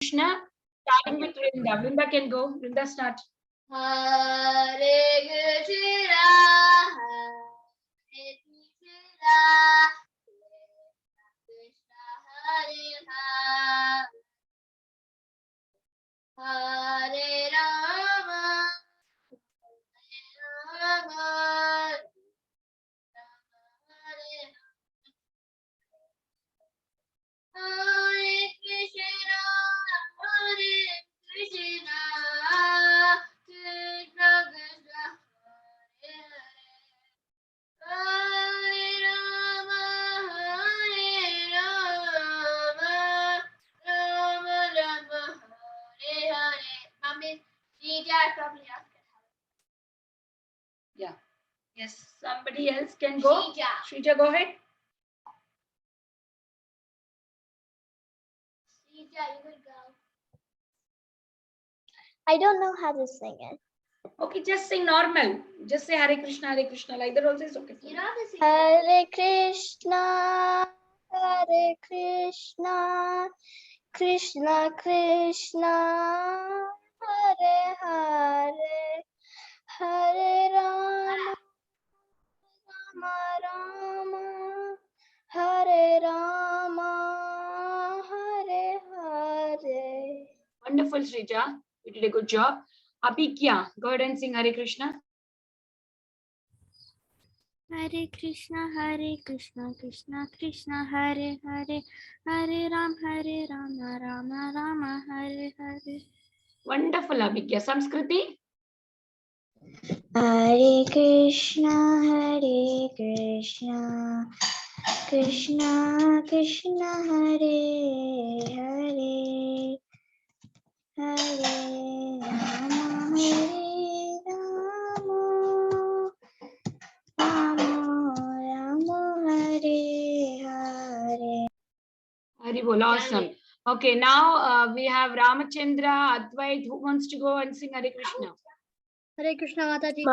Krishna, starting with Vrinda. Vrinda can go. Vrinda, start. Hare Krishna, Hare Krishna, Krishna Hare Hare, Hare Rama, Rama, Hare Hare Krishna, Hare Krishna, Krishna Krishna, Hare Hare, Hare Rama, Rama Rama, Hare Hare. Mommy, Rita probably asked. Yeah. Yes. Somebody else can go. Shrija. Shrija, go ahead. Rita, you will go. I don't know how to sing it. Okay, just sing normal. Just say Hare Krishna, Hare Krishna. Like that also is okay. You know the sing. Hare Krishna, Hare Krishna, Krishna Krishna, Hare Hare, Hare Rama, Rama Rama, Hare Rama, Hare Hare. Wonderful, Shrija. You did a good job. Abhikya, go ahead and sing Hare Krishna. Hare Krishna, Krishna Krishna, Hare Hare, Hare Rama, Rama Rama, Hare Hare. Wonderful, Abhikya. Samskriti. Hare Krishna, Krishna Krishna, Hare Hare, Hare Rama, Rama Rama, Hare Hare. Hari bol, awesome. Okay, now we have Ramachandra, Advait. Who wants to go and sing Hare Krishna? Hare Krishna, Mataji.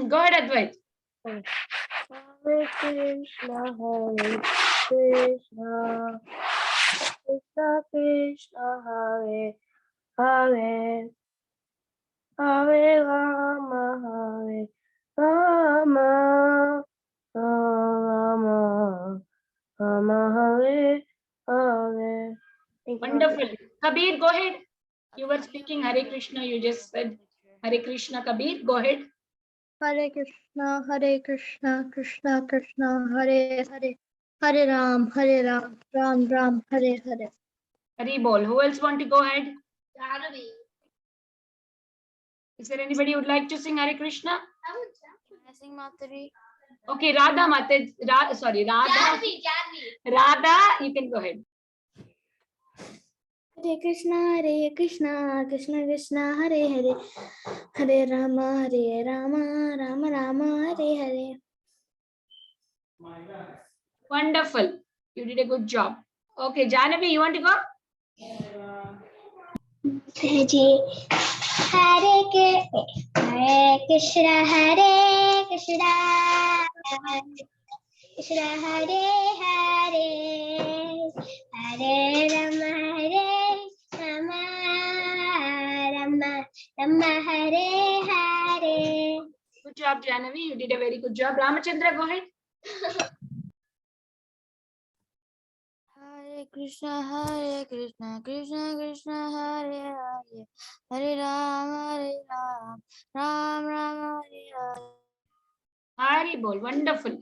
Go ahead, Advait. Hare Krishna, Krishna Krishna, Hare Hare, Hare Rama, Rama Rama, Hare Hare. Wonderful. Kabir, go ahead. You were speaking Hare Krishna. You just said Hare Krishna. Kabir, go ahead. Hare Krishna, Krishna Krishna, Hare Hare, Hare Ram, Ram Ram, Hare Hare. Hari bol. Who else want to go ahead? Janavi. Is there anybody who would like to sing Hare Krishna? Can I sing Mataji? Okay, Radha, sorry, Radha. Janavi. Radha, you can go ahead. Hare Krishna, Krishna Krishna, Hare Hare, Hare Rama, Rama Rama, Hare Hare. Wonderful. You did a good job. Okay, Janavi, you want to go? Hare Krishna, Krishna Hare Hare, Hare Rama, Rama Hare Hare. Good job, Janavi. You did a very good job. Ramachandra, go ahead. Hare Krishna, Krishna Krishna, Hare Hare, Hare Rama, Ram Rama, Hare Hare. Hari bol. Wonderful.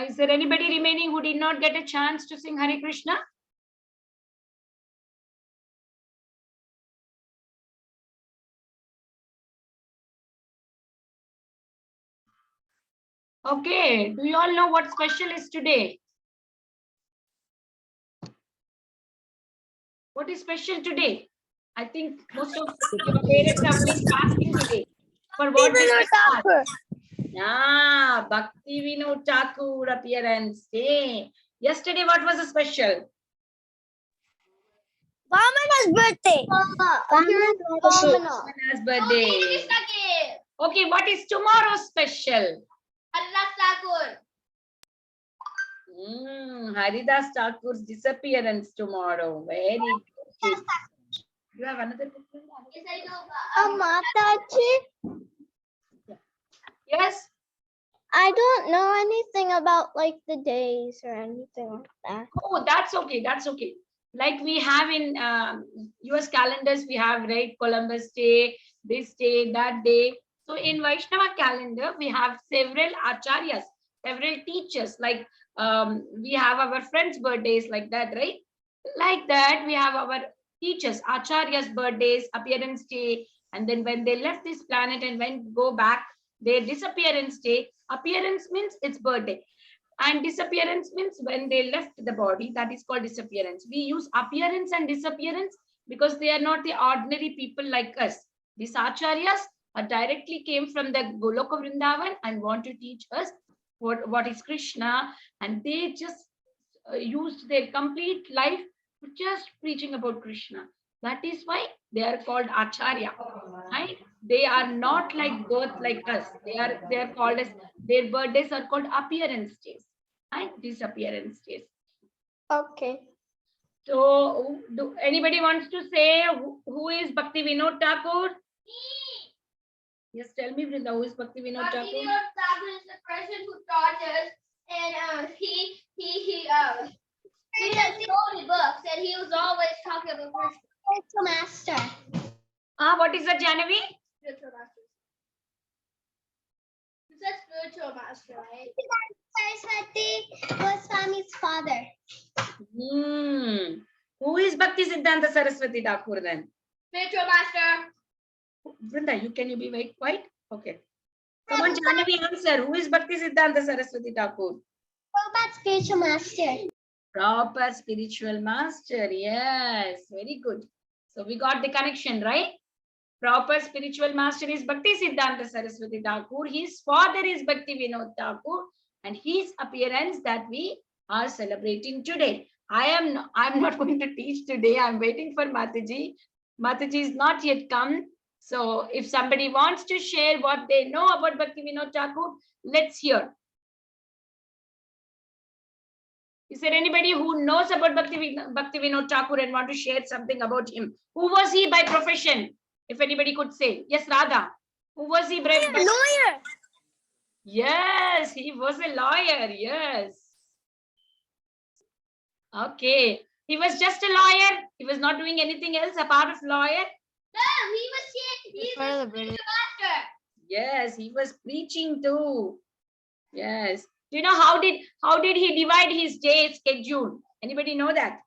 Is there anybody remaining who did not get a chance to sing Hare Krishna? Okay. Do you all know what special is today? What is special today? I think most of your parents have been fasting today. For what? Thakur. Ah, Bhakti Vinod Thakur appearance day. Yesterday, what was the special? Vamana's birthday. Vamana's birthday. Okay, what is tomorrow's special? Thakur. Haridas Thakur's disappearance tomorrow. Very good. You have another book? Yes, I know. Mataji, Yes. I don't know anything about like the days or anything like that. Oh, that's okay. That's okay. Like we have in US calendars, we have, right, Columbus Day, this day, that day. So in Vaishnava calendar, we have several acharyas, several teachers. Like we have our friends' birthdays, like that, right? Like that, we have our teachers, acharyas' birthdays, appearance day, and then when they left this planet and when go back, their disappearance day. Appearance means it's birthday, and disappearance means when they left the body. That is called disappearance. We use appearance and disappearance because they are not the ordinary people like us. These acharyas directly came from the Goloka Vrindavan and want to teach us what is Krishna, and they just used their complete life to just preaching about Krishna. That is why they are called acharya, right? They are not like birth like us. They are called as, their birthdays are called appearance days and disappearance days. Okay. So, do anybody wants to say who is Bhakti Vinod Thakur? Yes, tell me, Vrinda, who is Bhakti Vinod Bhakti Thakur? Vinod Thakur is the person who taught us, and he did story books, and he was always talking about Krishna. Spiritual master. What is that, Janavi? Spiritual master. You said spiritual master, right? Saraswati was Swami's father. Who is Bhakti Siddhanta Saraswati Thakur then? Spiritual master. Vrinda, can you be very quiet? Okay. Come on, Janavi, answer. Who is Bhakti Siddhanta Saraswati Thakur? Prabhupada's spiritual master. Proper spiritual master. Yes, very good. So we got the connection, right? Proper spiritual master is Bhakti Siddhanta Saraswati Thakur. His father is Bhakti Vinod Thakur, and his appearance that we are celebrating today. I'm not going to teach today. I'm waiting for Mataji. Mataji is not yet come. So if somebody wants to share what they know about Bhakti Vinod Thakur, let's hear. Is there anybody who knows about Bhakti Vinod Thakur and want to share something about him? Who was he by profession? If anybody could say. Yes, Radha. Who was he by Lawyer. Yes, he was a lawyer. Yes. Okay. He was just a lawyer. He was not doing anything else apart of lawyer. No, he was here. He's part of the the British. spiritual master. Yes, he was preaching too. Yes. Do you know how did he divide his day schedule? Anybody know that?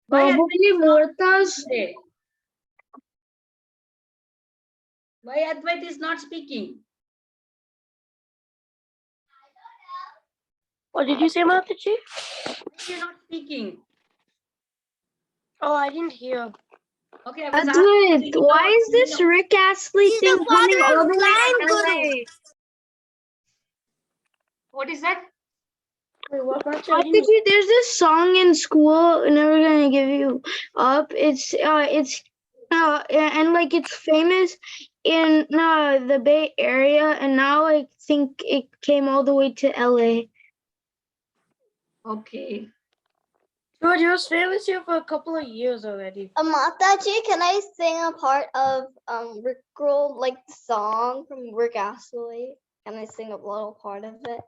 Probably Murta's. Why Advait is not speaking? What did you say, Mataji? Why you're not speaking? Oh, I didn't hear. Okay, I was Advait, asking, why is this Rick Astley thing coming all the way to LA? What is that? Wait, what, Mataji? I didn't- Mataji, there's this song in school, Never Gonna Give You Up. It's and like it's famous in the Bay Area, and now I think it came all the way to LA. Okay. George, it was famous here for a couple of years already. Mataji, can I sing a part of Rickroll, like the song from Rick Astley? Can I sing a little part of it?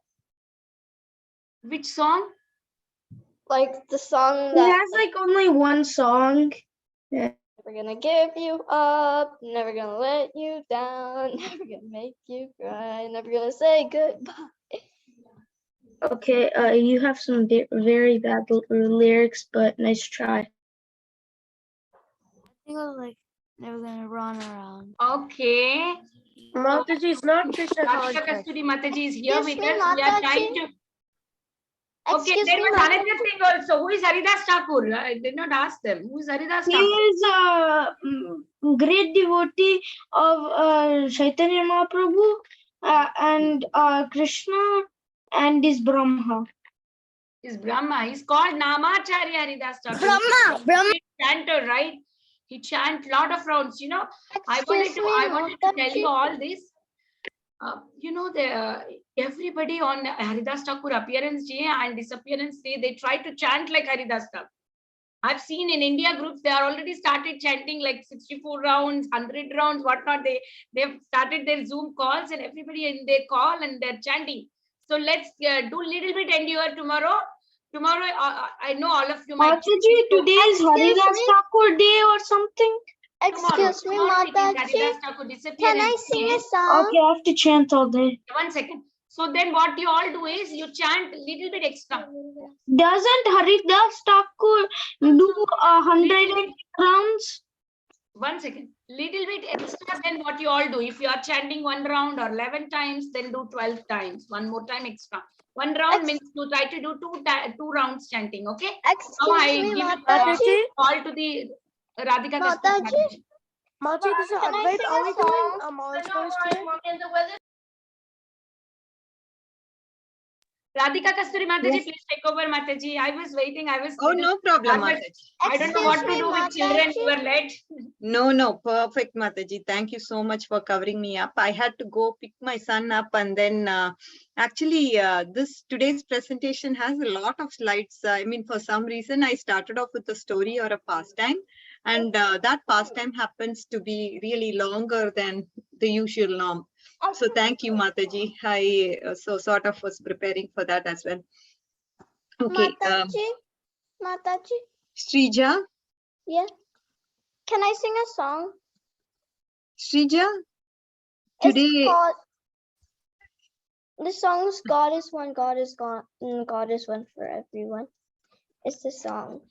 Which song? Like the song that has like only one song. Never gonna give you up, never gonna let you down, never gonna make you cry, never gonna say goodbye. Okay, you have some very bad lyrics, but nice try. I think I was like never gonna run around. Okay. Mataji is not Krishna Radhika conscious. Kasturi Mataji is here Excuse with me, us. We are trying Mataji. to. Okay, Excuse there me, was Mataji. another thing also. Who is Haridas Thakur? I did not ask them. Who is Haridas He Thakur? is a great devotee of Chaitanya Mahaprabhu and Krishna and his Brahma. Is Brahma. He's called Namacharya Haridas Thakur. Brahma. Great chanter, right? He chant lot of rounds. You know, I wanted to tell you all this. You know, everybody on Haridas Thakur appearance day and disappearance day, they try to chant like Haridas Thakur. I've seen in India groups, they are already started chanting like 64 rounds, 100 rounds, whatnot. They've started their Zoom calls and everybody in their call and they're chanting. So let's do little bit endure tomorrow. Tomorrow, I know all of you might. Mataji, today is Haridas Thakur day or something. Excuse me, tomorrow it is Mataji. Haridas Thakur Can I disappearance sing day. a song? Okay, I have to chant all day. 1 second. So then what you all do is you chant a little bit extra. Doesn't Haridas Thakur do 100 rounds? 1 second. Little bit extra than what you all do. If you are chanting 1 round or 11 times, then do 12 times. 1 more time extra. 1 round means you try to do two rounds chanting. Okay. Now I Excuse me, give Mataji. call to the Radhika. Mataji. Mataji, this is Can I Advait. sing Are a we doing song? a moral stories today? Radhika Kasturi Mataji, Yes. please take over Mataji. I was waiting. I was. Oh, no problem, I Mataji. don't know what to do with children. You were late. No, perfect, Mataji. Thank you so much for covering me up. I had to go pick my son up and then actually today's presentation has a lot of slides. I mean, for some reason, I started off with a story or a pastime and that pastime happens to be really longer than the usual norm. So thank you, Mataji. I sort of was preparing for that as well. Okay. Mataji. Srija. Yeah. Can I sing a song? Srija, It's today called, the song is God is one, God is gone, God is one for everyone. It's the song.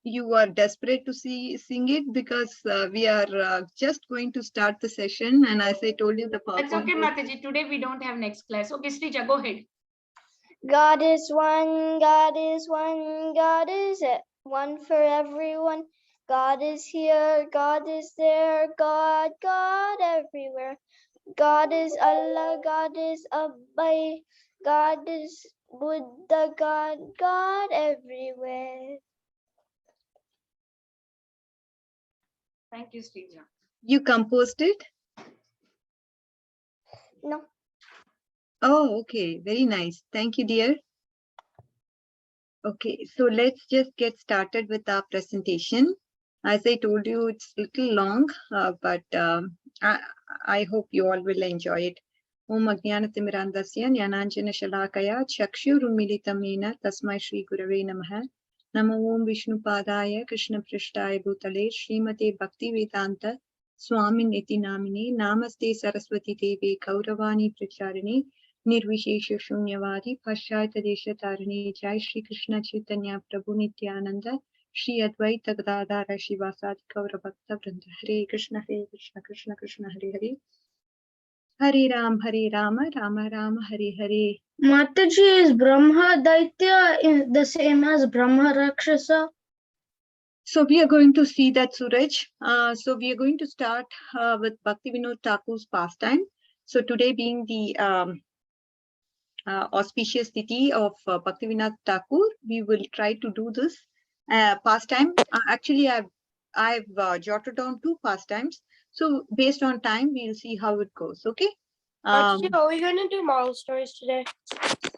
you are desperate to sing it because we are just going to start the session, and as I told you, the That's okay, Mataji. Today we don't have next class. Okay, Srija, go ahead. God is one, God is one, God is one for everyone. God is here, God is there, God, God everywhere. God is Allah, God is Abhay, God is Buddha, God, God everywhere. Thank you, Srija. You composed it? No. Oh, okay, very nice. Thank you, dear. Okay, so let's just get started with our presentation. As I told you, it's a little long, but I hope you all will enjoy it. Om Ajnanatimirandasya Jnananjana Shalakaya Chakshurumilitam Yena Tasmai Shri Gurave Namaha. Namo Om Vishnu Padaya Krishna Prishtaya Bhutale Srimate Bhakti Vedanta Swamin Iti Namine Namaste Saraswati Devi Kauravani Pracharine Nirvishesha Shunyavadi Paschayata Desha Tarine Jai Shri Krishna Chaitanya Prabhu Nityananda Shri Advaita Gadadhara Shivasadi Kauravakta Vrinda Hare Krishna Krishna Krishna Hare Hare Hare Rama Rama Rama Hare Hare. Mataji, is Brahma Daitya the same as Brahma Rakshasa? So we are going to see that, Suraj. So we are going to start with Bhakti Vinod Thakur's pastime. So today being the auspicious tithi of Bhakti Vinod Thakur, we will try to do this pastime. Actually, I've jotted down 2 pastimes. So based on time, we'll see how it goes. Okay. Mataji, are we going to do moral stories today?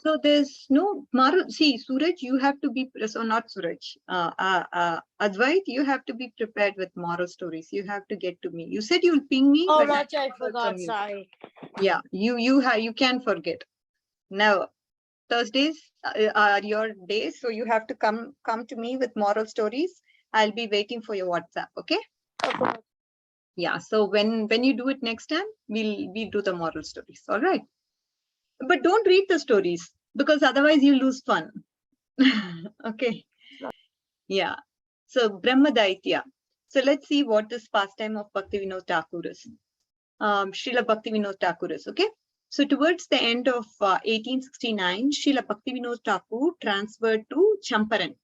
So there's no moral. See, Suraj, you have to be, so not Suraj. Advait, you have to be prepared with moral stories. You have to get to me. You said you'll ping me. Oh, but Mataji, I heard forgot. from you. Sorry. Yeah, you can forget. Now, Thursdays are your days, so you have to come to me with moral stories. I'll be waiting for your WhatsApp. Okay. Okay. Yeah. So when you do it next time, we'll do the moral stories. All right. But don't read the stories because otherwise you lose fun. Okay. Yeah. So Brahma Daitya. So let's see what this pastime of Bhakti Vinod Thakur is. Srila Bhakti Vinod Thakur is. Okay. So towards the end of 1869, Srila Bhakti Vinod Thakur transferred to Champaran.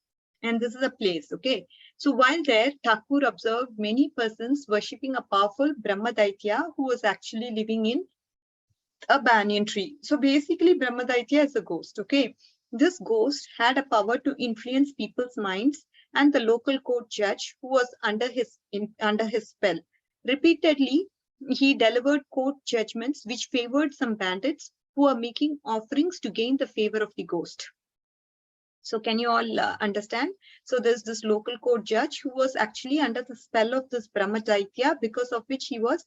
And this is a place. Okay. So while there, Thakur observed many persons worshipping a powerful Brahma Daitya who was actually living in a banyan tree. So basically Brahmadaitya is a ghost. Okay. This ghost had a power to influence people's minds, and the local court judge who was under his spell repeatedly he delivered court judgments which favored some bandits who are making offerings to gain the favor of the ghost. So can you all understand? So there's this local court judge who was actually under the spell of this Brahma Daitya, because of which he was,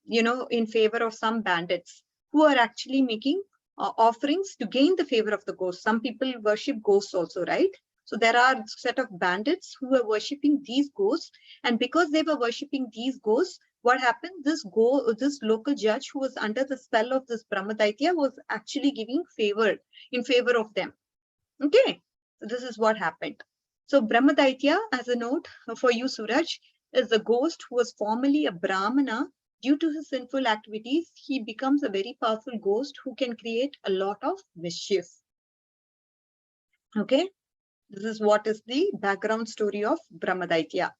in favor of some bandits who are actually making offerings to gain the favor of the ghost. Some people worship ghosts also, right? So there are a set of bandits who were worshipping these ghosts, and because they were worshipping these ghosts, what happened? This local judge who was under the spell of this Brahma Daitya was actually giving favor in favor of them. Okay, so this is what happened. So Brahma Daitya, as a note for you, Suraj, is the ghost who was formerly a Brahmana. Due to his sinful activities, he becomes a very powerful ghost who can create a lot of mischief. Okay, this is what is the background story of Brahma Daitya.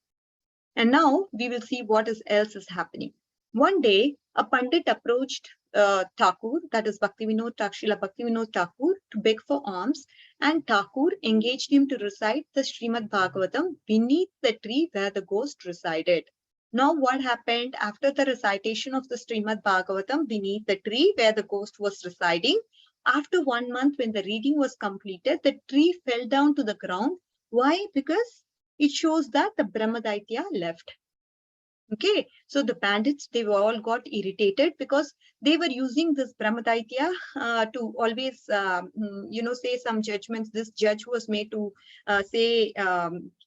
And now we will see what else is happening. One day, a Pandit approached Thakur, that is Srila Bhakti Vinod Thakur, to beg for alms, and Thakur engaged him to recite the Srimad Bhagavatam beneath the tree where the ghost resided. Now what happened after the recitation of the Srimad Bhagavatam beneath the tree where the ghost was residing? After 1 month, when the reading was completed, the tree fell down to the ground. Why? Because it shows that the Brahma Daitya left. Okay, so the bandits, they were all got irritated because they were using this Brahma Daitya to always, say some judgments. This judge was made to say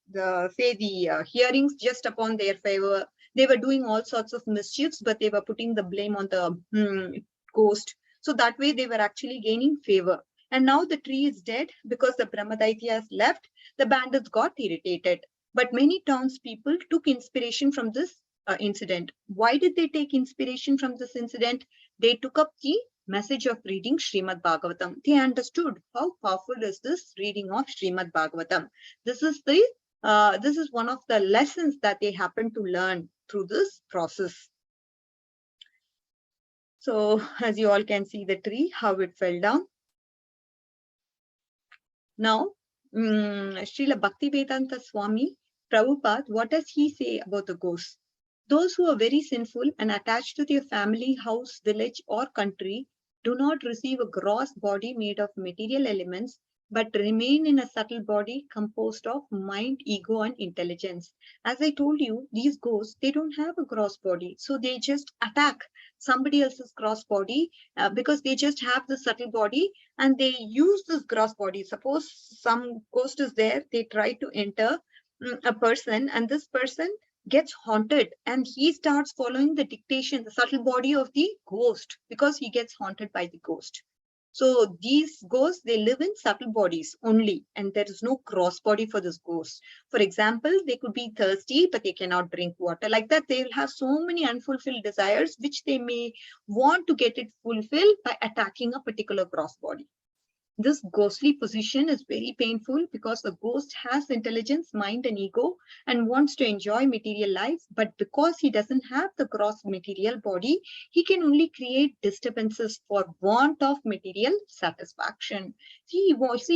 the hearings just upon their favor. They were doing all sorts of mischiefs, but they were putting the blame on the ghost. So that way they were actually gaining favor. And now the tree is dead because the Brahma Daitya has left. The bandits got irritated. But many townspeople took inspiration from this incident. Why did they take inspiration from this incident? They took up the message of reading Srimad Bhagavatam. They understood how powerful is this reading of Srimad Bhagavatam. This is one of the lessons that they happen to learn through this process. So as you all can see the tree, how it fell down. Now, Srila Bhaktivedanta Swami Prabhupada, what does he say about the ghosts? Those who are very sinful and attached to their family, house, village, or country do not receive a gross body made of material elements, but remain in a subtle body composed of mind, ego, and intelligence. As I told you, these ghosts, they don't have a gross body. So they just attack somebody else's gross body because they just have the subtle body and they use this gross body. Suppose some ghost is there, they try to enter a person, and this person gets haunted and he starts following the dictation, the subtle body of the ghost, because he gets haunted by the ghost. So these ghosts, they live in subtle bodies only, and there is no gross body for this ghost. For example, they could be thirsty, but they cannot drink water. Like that, they will have so many unfulfilled desires, which they may want to get it fulfilled by attacking a particular gross body. This ghostly position is very painful because the ghost has intelligence, mind, and ego and wants to enjoy material life. But because he doesn't have the gross material body, he can only create disturbances for want of material satisfaction. He wants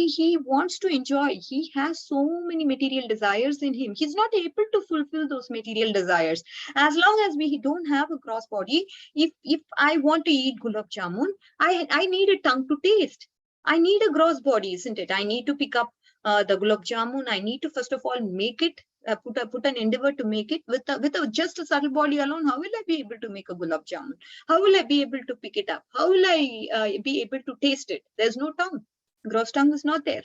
to enjoy. He has so many material desires in him. He's not able to fulfill those material desires. As long as we don't have a gross body, if I want to eat gulab jamun, I need a tongue to taste. I need a gross body, isn't it? I need to pick up the gulab jamun. I need to first of all make it, put an endeavor to make it with just a subtle body alone. How will I be able to make a gulab jamun? How will I be able to pick it up? How will I be able to taste it? There's no tongue. Gross tongue is not there.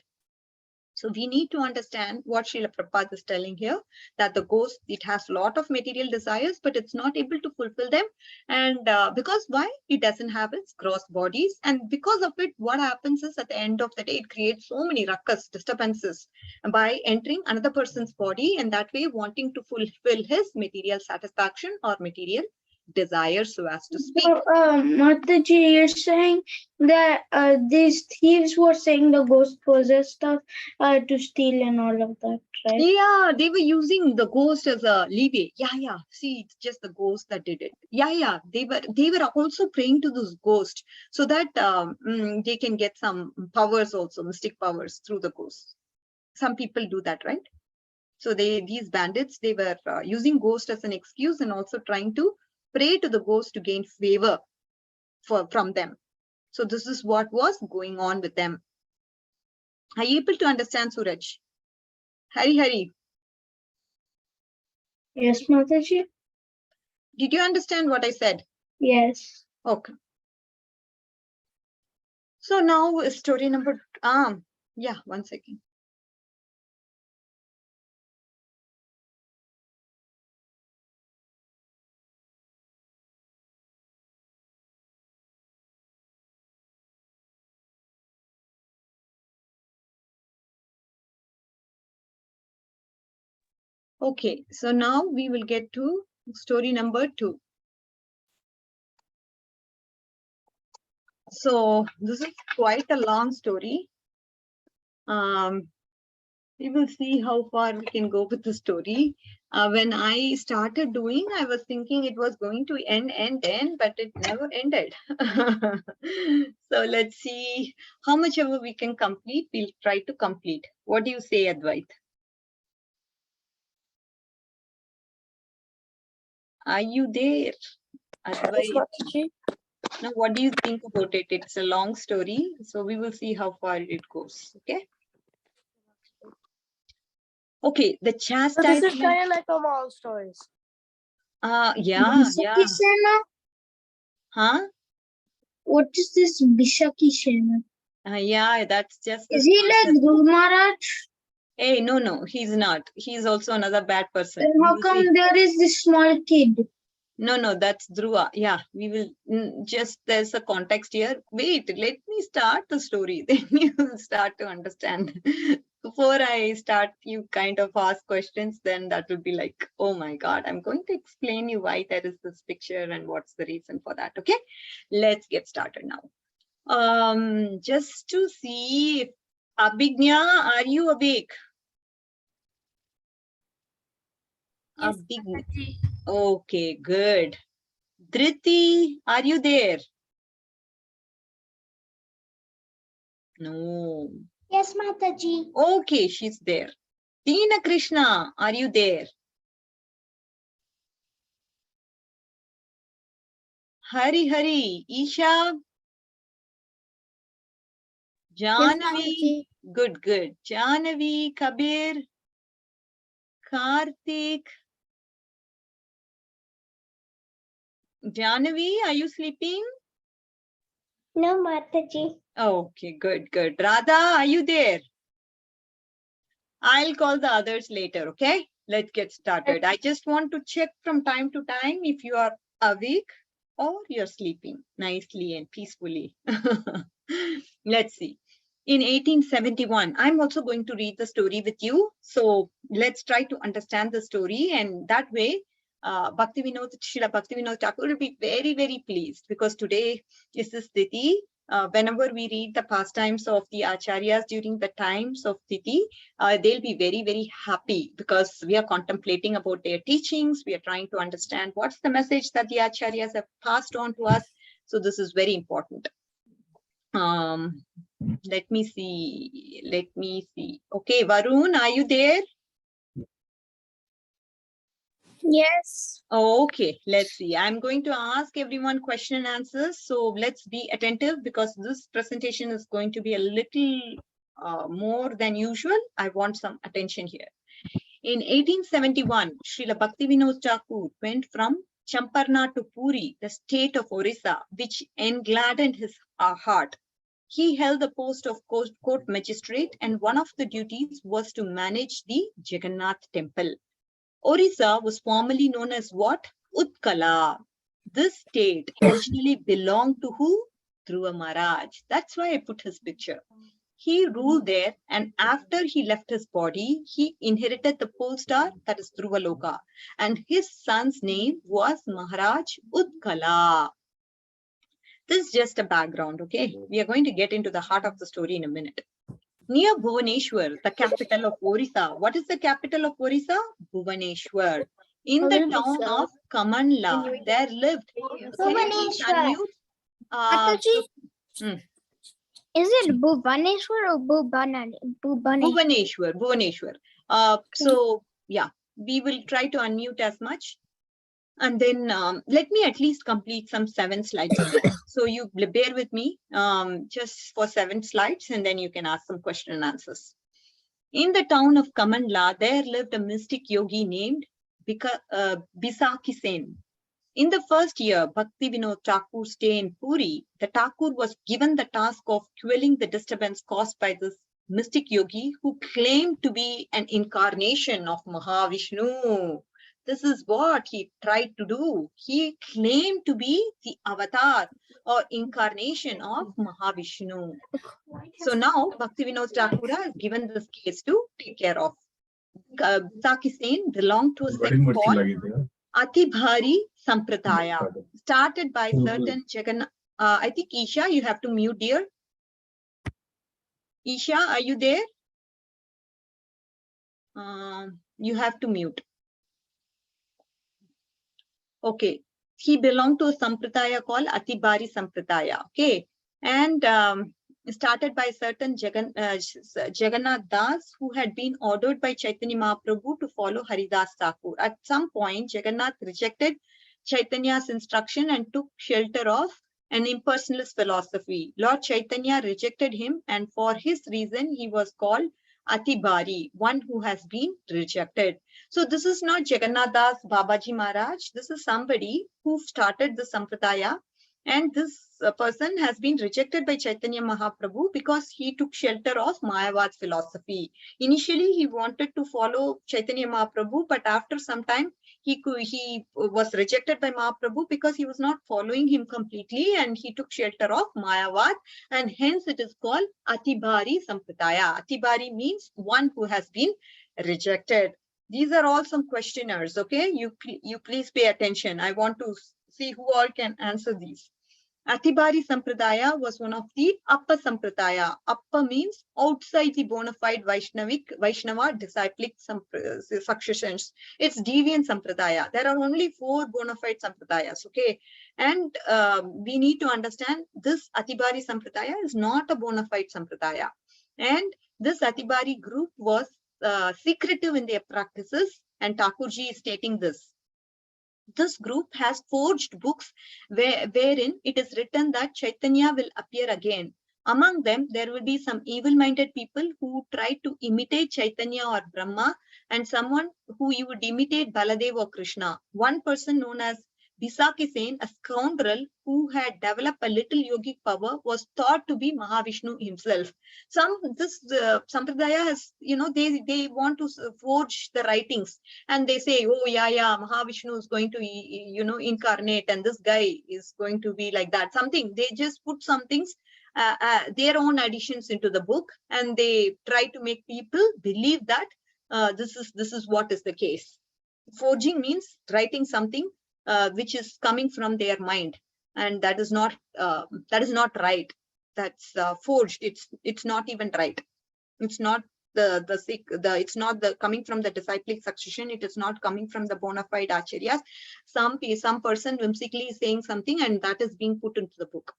So we need to understand what Srila Prabhupada is telling here, that the ghost, it has a lot of material desires, but it's not able to fulfill them. And because why? It doesn't have its gross bodies. And because of it, what happens is at the end of the day, it creates so many ruckus, disturbances by entering another person's body, and that way wanting to fulfill his material satisfaction or material desire, so as to speak. So, Mataji, you're saying that these thieves were saying the ghost possessed stuff to steal and all of that, right? Yeah, they were using the ghost as a leeway. Yeah. See, it's just the ghost that did it. Yeah. They were also praying to this ghost so that they can get some powers also, mystic powers through the ghost. Some people do that, right? So these bandits, they were using ghost as an excuse and also trying to pray to the ghost to gain favor from them. So this is what was going on with them. Are you able to understand, Suraj? Hari. Yes, Mataji. Did you understand what I said? Yes. Okay. So now story number, yeah, 1 second. Okay, so now we will get to story number 2. So this is quite a long story. We will see how far we can go with the story. When I started doing, I was thinking it was going to end, but it never ended. So let's see how much ever we can complete. We'll try to complete. What do you say, Advait? Are you there, Advait? Now, what do you think about it? It's a long story, so we will see how far it goes. Okay. Okay, the So this is chastisement. kind of like all stories. Yeah. Bishakishena? Huh? What is this Bishakishena? Yeah, that's just. Is he like Dhruv Maharaj? Hey, no, he's not. He's also another bad person. Then how come there is this small kid? No, that's Dhruva. Yeah, we will just, there's a context here. Wait, let me start the story. Then you will start to understand. Before I start, you kind of ask questions, then that will be like, oh my God, I'm going to explain you why there is this picture and what's the reason for that. Okay, let's get started now. Just to see if Abhignya, are you awake? Yes, Abhignya. Mataji. Okay, good. Dhriti, are you there? No. Yes, Mataji. Okay, she's there. Tina Krishna, are you there? Hari, Isha, Jahnavi, good. Jahnavi, Kabir, Karthik. Jahnavi, are you sleeping? No, Mataji. Okay, good. Radha, are you there? I'll call the others later, okay? Let's get started. I just want to check from time to time if you are awake or you're sleeping nicely and peacefully. Let's see. In 1871, I'm also going to read the story with you. So let's try to understand the story, and that way Srila Bhakti Vinod Thakur will be very, very pleased, because today is this Tithi. Whenever we read the pastimes of the acharyas during the times of Tithi, they'll be very, very happy, because we are contemplating about their teachings. We are trying to understand what's the message that the acharyas have passed on to us. So this is very important. Let me see. Okay, Varun, are you there? Yes. Okay, let's see. I'm going to ask everyone question and answers. So let's be attentive, because this presentation is going to be a little more than usual. I want some attention here. In 1871, Srila Bhakti Vinod Thakur went from Champarna to Puri, the state of Orissa, which engladdened his heart. He held the post of court magistrate, and one of the duties was to manage the Jagannath temple. Orissa was formerly known as what? Utkala. This state originally belonged to who? Dhruva Maharaj. That's why I put his picture. He ruled there, and after he left his body, he inherited the pole star, that is Dhruvaloka, and his son's name was Maharaj Utkala. This is just a background, okay? We are going to get into the heart of the story in a minute. Near Bhuvaneshwar, the capital of Orissa. What is the capital of Orissa? Bhuvaneshwar. In the town of Kamanla, there lived. Can you please unmute? Is it Bhuvaneshwar or Bhubaneswar? Bhuvaneshwar. So yeah, we will try to unmute as much. And then let me at least complete some 7 slides on it. So you bear with me just for 7 slides, and then you can ask some question and answers. In the town of Kamandla, there lived a mystic yogi named Bisaki Sen. In the first year, Bhakti Vinod Thakur's stay in Puri, the Thakur was given the task of quelling the disturbance caused by this mystic yogi who claimed to be an incarnation of Mahavishnu. This is what he tried to do. He claimed to be the avatar or incarnation of Mahavishnu. So now Bhakti Vinod Thakur has given this case to take care of. Bisaki Sen belonged to a sect called Atibhari Sampradaya, started by certain I think Isha, you have to mute, dear. Isha, are you there? You have to mute. Okay. He belonged to a Sampradaya called Atibhari Sampradaya. Okay. And started by certain Jagannath Das, who had been ordered by Chaitanya Mahaprabhu to follow Haridas Thakur. At some point, Jagannath rejected Chaitanya's instruction and took shelter of an impersonalist philosophy. Lord Chaitanya rejected him, and for his reason, he was called Atibhari, one who has been rejected. So this is not Jagannath Das Babaji Maharaj. This is somebody who started the Sampradaya. And this person has been rejected by Chaitanya Mahaprabhu because he took shelter of Mayavad's philosophy. Initially, he wanted to follow Chaitanya Mahaprabhu, but after some time, he was rejected by Mahaprabhu because he was not following him completely, and he took shelter of Mayavad, and hence it is called Atibhari Sampradaya. Atibhari means one who has been rejected. These are all some questionnaires, okay? You please pay attention. I want to see who all can answer these. Atibhari Sampradaya was one of the Appa Sampradaya. Appa means outside the bona fide Vaishnava disciplic successions. It's deviant Sampradaya. There are only 4 bona fide Sampradayas, okay? And we need to understand this Atibhari Sampradaya is not a bona fide Sampradaya. And this Atibhari group was secretive in their practices, and Thakurji is stating this. This group has forged books wherein it is written that Chaitanya will appear again. Among them, there will be some evil-minded people who try to imitate Chaitanya or Brahma, and someone who you would imitate Baladev or Krishna. One person known as Bisaki Sen, a scoundrel who had developed a little yogic power, was thought to be Mahavishnu himself. This Sampradaya has, they want to forge the writings, and they say, oh yeah, Mahavishnu is going to, incarnate, and this guy is going to be like that. Something, they just put some things, their own additions into the book, and they try to make people believe that this is what is the case. Forging means writing something which is coming from their mind, and that is not right. That's forged. It's not even right. It's not it's not coming from the disciplic succession. It is not coming from the bona fide acharyas. Some person whimsically is saying something, and that is being put into the book.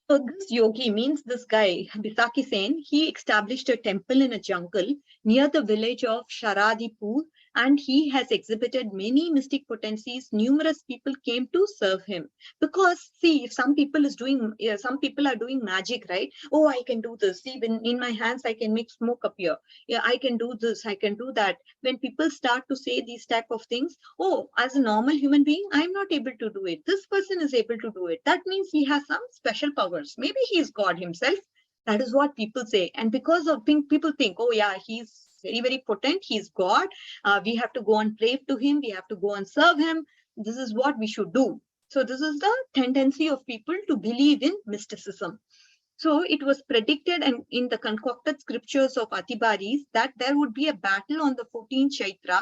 So this yogi means this guy, Bisaki Sen, he established a temple in a jungle near the village of Sharadipur, and he has exhibited many mystic potencies. Numerous people came to serve him because, see, if some people are doing magic, right? Oh, I can do this. See, in my hands, I can make smoke appear. Yeah, I can do this. I can do that. When people start to say these type of things, oh, as a normal human being, I'm not able to do it. This person is able to do it. That means he has some special powers. Maybe he is God himself. That is what people say. And because of people think, oh yeah, he's very, very potent. He's God. We have to go and pray to him. We have to go and serve him. This is what we should do. So this is the tendency of people to believe in mysticism. So it was predicted, and in the concocted scriptures of Atibharis, that there would be a battle on the 14th Chaitra,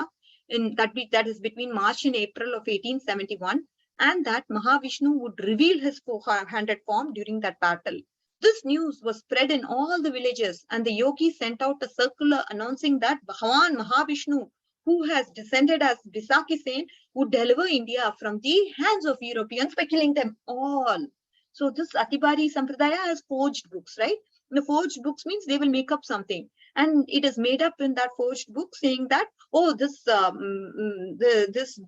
that is between March and April of 1871, and that Mahavishnu would reveal his 400 form during that battle. This news was spread in all the villages, and the yogi sent out a circular announcing that Bhagavan Mahavishnu, who has descended as Bisaki Sen, would deliver India from the hands of Europeans by killing them all. So this Atibhari Sampradaya has forged books, right? The forged books means they will make up something, and it is made up in that forged book saying that, oh, this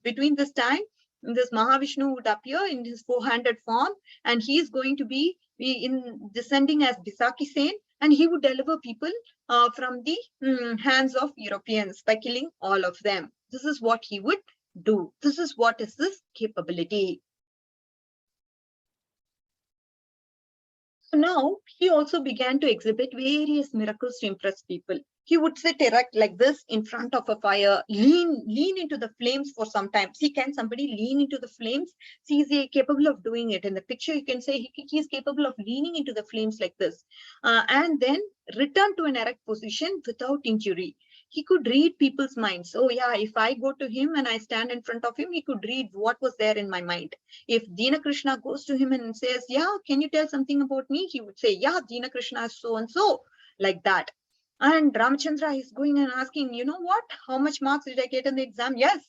between this time, this Mahavishnu would appear in his 400 form, and he is going to be in descending as Bisaki Sen, and he would deliver people from the hands of Europeans by killing all of them. This is what he would do. This is what is this capability. So now he also began to exhibit various miracles to impress people. He would sit erect like this in front of a fire, lean into the flames for some time. See, can somebody lean into the flames? See, is he capable of doing it? In the picture, you can say he is capable of leaning into the flames like this, and then return to an erect position without injury. He could read people's minds. Oh yeah, if I go to him and I stand in front of him, he could read what was there in my mind. If Dina Krishna goes to him and says, yeah, can you tell something about me? He would say, yeah, Dina Krishna is so and so, like that. And Ramchandra is going and asking, you know what? How much marks did I get in the exam? Yes,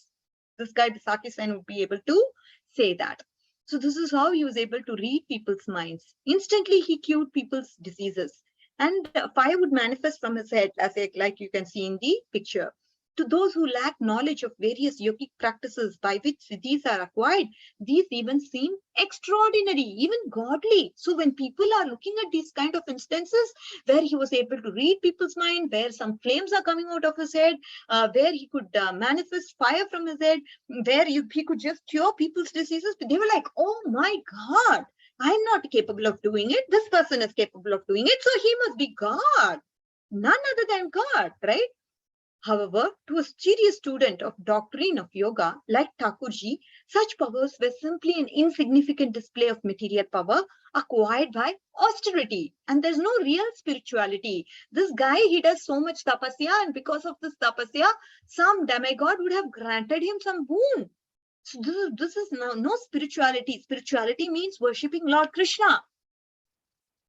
this guy Bisaki Sen would be able to say that. So this is how he was able to read people's minds. Instantly, he cured people's diseases. And fire would manifest from his head, like you can see in the picture. To those who lack knowledge of various yogic practices by which siddhis are acquired, these even seem extraordinary, even godly. So when people are looking at these kind of instances where he was able to read people's mind, where some flames are coming out of his head, where he could manifest fire from his head, where he could just cure people's diseases, they were like, oh my God, I'm not capable of doing it. This person is capable of doing it. So he must be God, none other than God, right? However, to a serious student of doctrine of yoga like Thakurji, such powers were simply an insignificant display of material power acquired by austerity. And there's no real spirituality. This guy, he does so much tapasya, and because of this tapasya, some demigod would have granted him some boon. So this is no spirituality. Spirituality means worshipping Lord Krishna,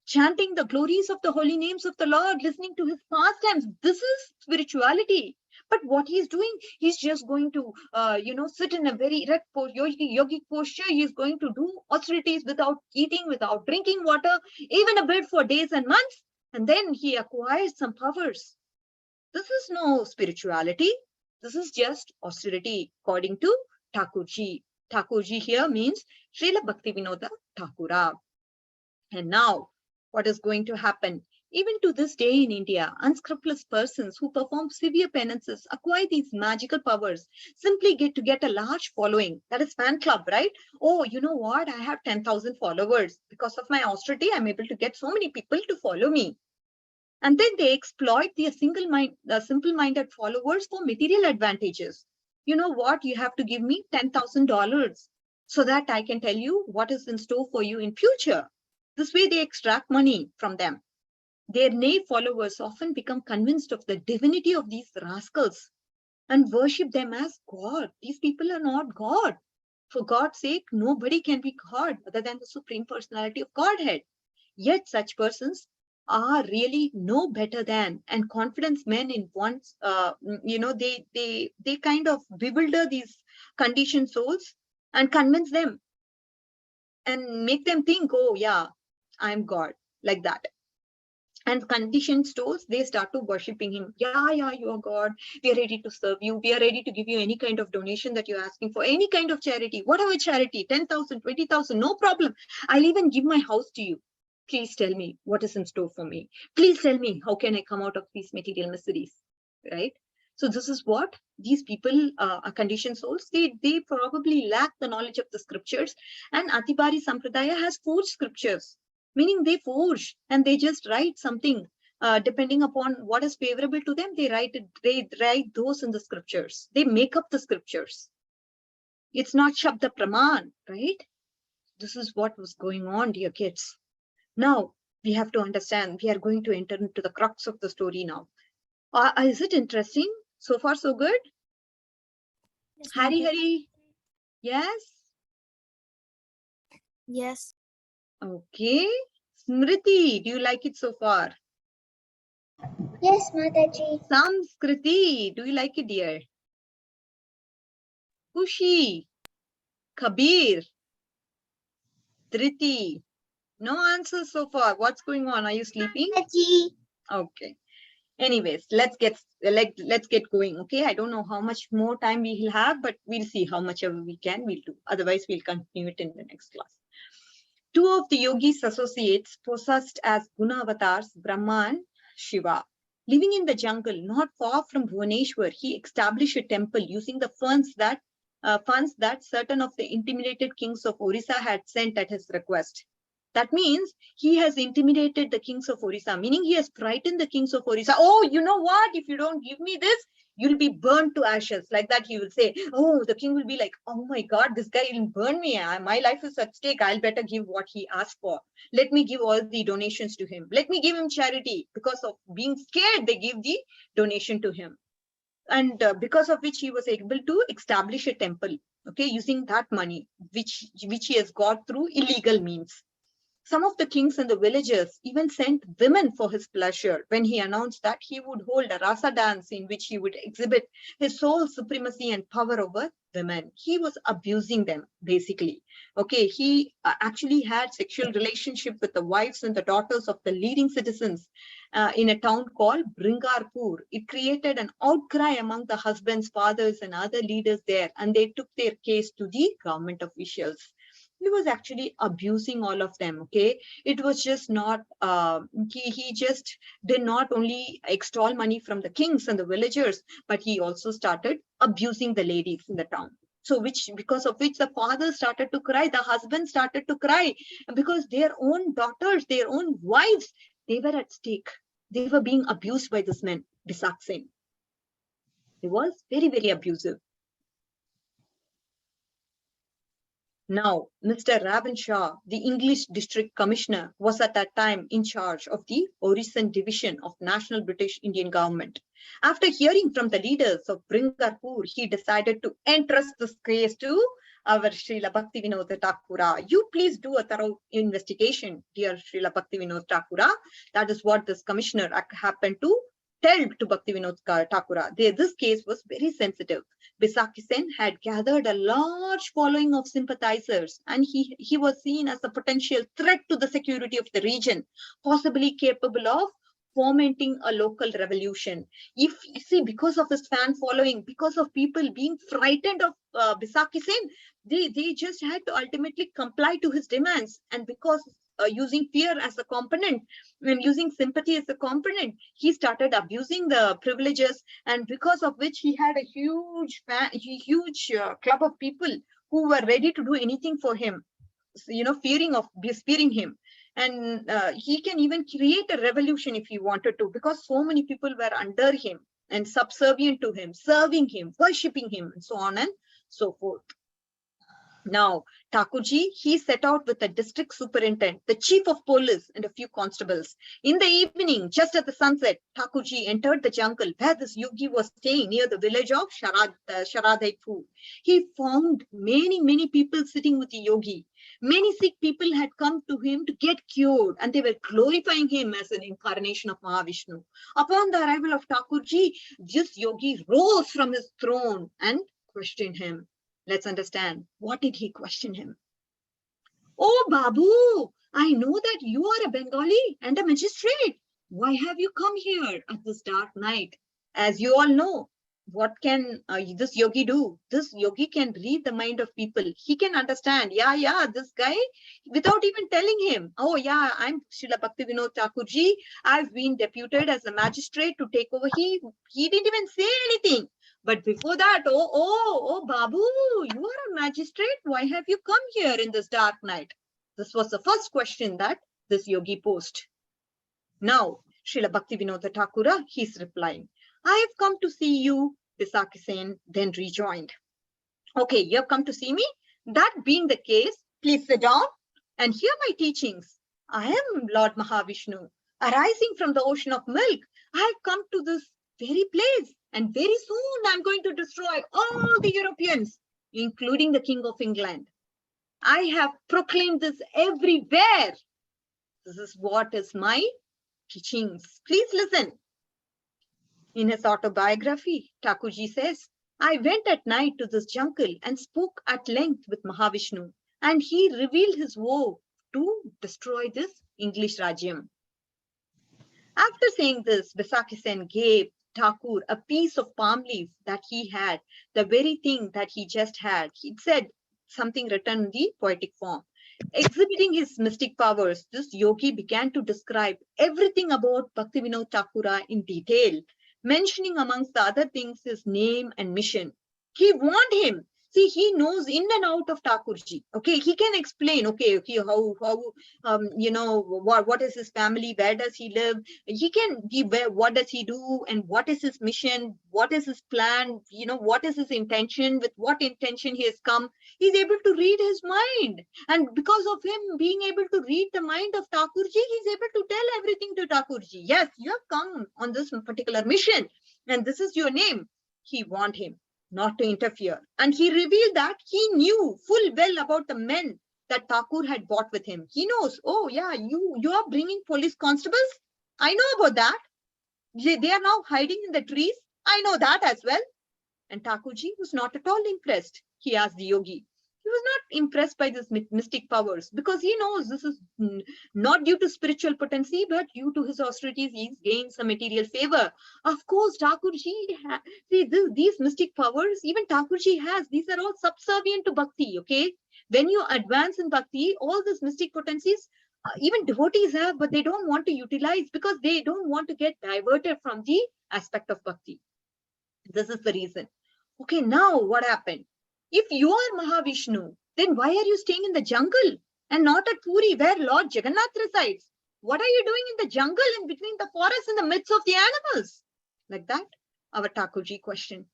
chanting the glories of the holy names of the Lord, listening to his pastimes. This is spirituality. But what he's doing, he's just going to, sit in a very erect yogic posture. He's going to do austerities without eating, without drinking water, even a bed for days and months. And then he acquires some powers. This is no spirituality. This is just austerity, according to Thakurji. Thakurji here means Srila Bhakti Vinoda Thakura. And now, what is going to happen? Even to this day in India, unscrupulous persons who perform severe penances acquire these magical powers, simply get a large following. That is fan club, right? Oh, you know what? I have 10,000 followers. Because of my austerity, I'm able to get so many people to follow me. And then they exploit the simple-minded followers for material advantages. You know what? You have to give me $10,000 so that I can tell you what is in store for you in future. This way they extract money from them. Their naive followers often become convinced of the divinity of these rascals and worship them as God. These people are not God. For God's sake, nobody can be God other than the Supreme Personality of Godhead. Yet such persons are really no better than, and confidence men in one's, they kind of bewilder these conditioned souls and convince them and make them think, oh yeah, I'm God, like that. And conditioned souls, they start to worshipping him. Yeah, you are God. We are ready to serve you. We are ready to give you any kind of donation that you're asking for, any kind of charity, whatever charity, 10,000, 20,000, no problem. I'll even give my house to you. Please tell me what is in store for me. Please tell me how can I come out of these material miseries, right? So this is what these people are conditioned souls. They probably lack the knowledge of the scriptures. And Atibari Sampradaya has forged scriptures, meaning they forge and they just write something depending upon what is favorable to them. They write those in the scriptures. They make up the scriptures. It's not Shabda Praman, right? This is what was going on, dear kids. Now we have to understand, we are going to enter into the crux of the story now. Is it interesting? So far, so good? Yes, Hari. Yes? Yes. Okay. Smriti, do you like it so far? Yes, Mataji. Samskriti, do you like it, dear? Kushi, Kabir, Triti, No answers so far. What's going on? Are you sleeping? Okay. Anyways, let's get going. Okay. I don't know how much more time we will have, but we'll see how much ever we can, we'll do. Otherwise, we'll continue it in the next class. Two of the yogi's associates, possessed as Guna avatars, Brahma and Shiva. Living in the jungle, not far from Bhuvaneshwar, he established a temple using the funds that certain of the intimidated kings of Orissa had sent at his request. That means he has intimidated the kings of Orissa, meaning he has frightened the kings of Orissa. Oh, you know what? If you don't give me this, you'll be burnt to ashes. Like that, he will say. Oh, the king will be like, oh my God, this guy will burn me. My life is at stake. I'll better give what he asked for. Let me give all the donations to him. Let me give him charity. Because of being scared, they give the donation to him. And because of which he was able to establish a temple, okay, using that money, which he has got through illegal means. Some of the kings and the villagers even sent women for his pleasure when he announced that he would hold a rasa dance in which he would exhibit his sole supremacy and power over women. He was abusing them, basically. Okay, he actually had sexual relationship with the wives and the daughters of the leading citizens in a town called Bringarpur. It created an outcry among the husbands, fathers, and other leaders there, and they took their case to the government officials. He was actually abusing all of them. Okay, it was just not he just did not only extol money from the kings and the villagers, but he also started abusing the ladies in the town. So because of which the father started to cry, the husband started to cry, because their own daughters, their own wives, they were at stake. They were being abused by this man, Bisak Singh. He was very, very abusive. Now, Mr. Ravan Shah, the English district commissioner, was at that time in charge of the Orissan division of National British Indian government. After hearing from the leaders of Bringarpur, he decided to entrust this case to our Srila Bhakti Vinod Thakura. You please do a thorough investigation, dear Srila Bhakti Vinod Thakura. That is what this commissioner happened to tell to Bhakti Vinod Thakura. This case was very sensitive. Bisaki Sen had gathered a large following of sympathizers, and he was seen as a potential threat to the security of the region, possibly capable of fomenting a local revolution. If you see, because of his fan following, because of people being frightened of Bisaki Sen, they just had to ultimately comply to his demands. And because using fear as a component and using sympathy as a component, he started abusing the privileges, and because of which he had a huge club of people who were ready to do anything for him, fearing him. And he can even create a revolution if he wanted to, because so many people were under him and subservient to him, serving him, worshipping him, and so on and so forth. Now, Thakurji, he set out with the district superintendent, the chief of police, and a few constables. In the evening, just at the sunset, Thakurji entered the jungle where this yogi was staying near the village of Sharadhaipur. He found many people sitting with the yogi. Many sick people had come to him to get cured, and they were glorifying him as an incarnation of Mahavishnu. Upon the arrival of Thakurji, this yogi rose from his throne and questioned him. Let's understand. What did he question him? Oh, Babu, I know that you are a Bengali and a magistrate. Why have you come here at this dark night? As you all know, what can this yogi do? This yogi can read the mind of people. He can understand. Yeah, this guy, without even telling him, oh yeah, I'm Srila Bhakti Vinod Thakurji. I've been deputed as a magistrate to take over. He didn't even say anything. But before that, oh, Babu, you are a magistrate. Why have you come here in this dark night? This was the first question that this yogi posed. Now, Srila Bhakti Vinod Thakura, he's replying, I have come to see you, Bisaki Sen then rejoined. Okay, you have come to see me? That being the case, please sit down and hear my teachings. I am Lord Mahavishnu, arising from the ocean of milk. I have come to this very place, and very soon I'm going to destroy all the Europeans, including the King of England. I have proclaimed this everywhere. This is what is my teachings. Please listen. In his autobiography, Thakurji says, I went at night to this jungle and spoke at length with Mahavishnu, and he revealed his woe to destroy this English Rajyam. After saying this, Vaisakhi Sen gave Thakur a piece of palm leaf that he had, the very thing that he just had. He said something written in the poetic form. Exhibiting his mystic powers, this yogi began to describe everything about Bhaktivinoda Thakura in detail, mentioning amongst the other things his name and mission. He warned him. See, he knows in and out of Thakurji. Okay, he can explain. Okay, how what is his family? Where does he live? He can give what does he do and what is his mission? What is his plan? What is his intention? With what intention he has come? He's able to read his mind, and because of him being able to read the mind of Thakurji, he's able to tell everything to Thakurji. Yes, you have come on this particular mission, and this is your name. He warned him not to interfere. And he revealed that he knew full well about the men that Thakur had brought with him. He knows, oh yeah, you are bringing police constables. I know about that. They are now hiding in the trees. I know that as well. And Thakurji was not at all impressed. He asked the yogi. He was not impressed by this mystic powers because he knows this is not due to spiritual potency, but due to his austerities, he's gained some material favor. Of course, Thakurji, these mystic powers, even Thakurji has, these are all subservient to Bhakti, okay? When you advance in Bhakti, all these mystic potencies, even devotees have, but they don't want to utilize because they don't want to get diverted from the aspect of Bhakti. This is the reason. Okay, now what happened? If you are Mahavishnu, then why are you staying in the jungle and not at Puri where Lord Jagannath resides? What are you doing in the jungle in between the forest in the midst of the animals? Like that, our Thakurji questioned.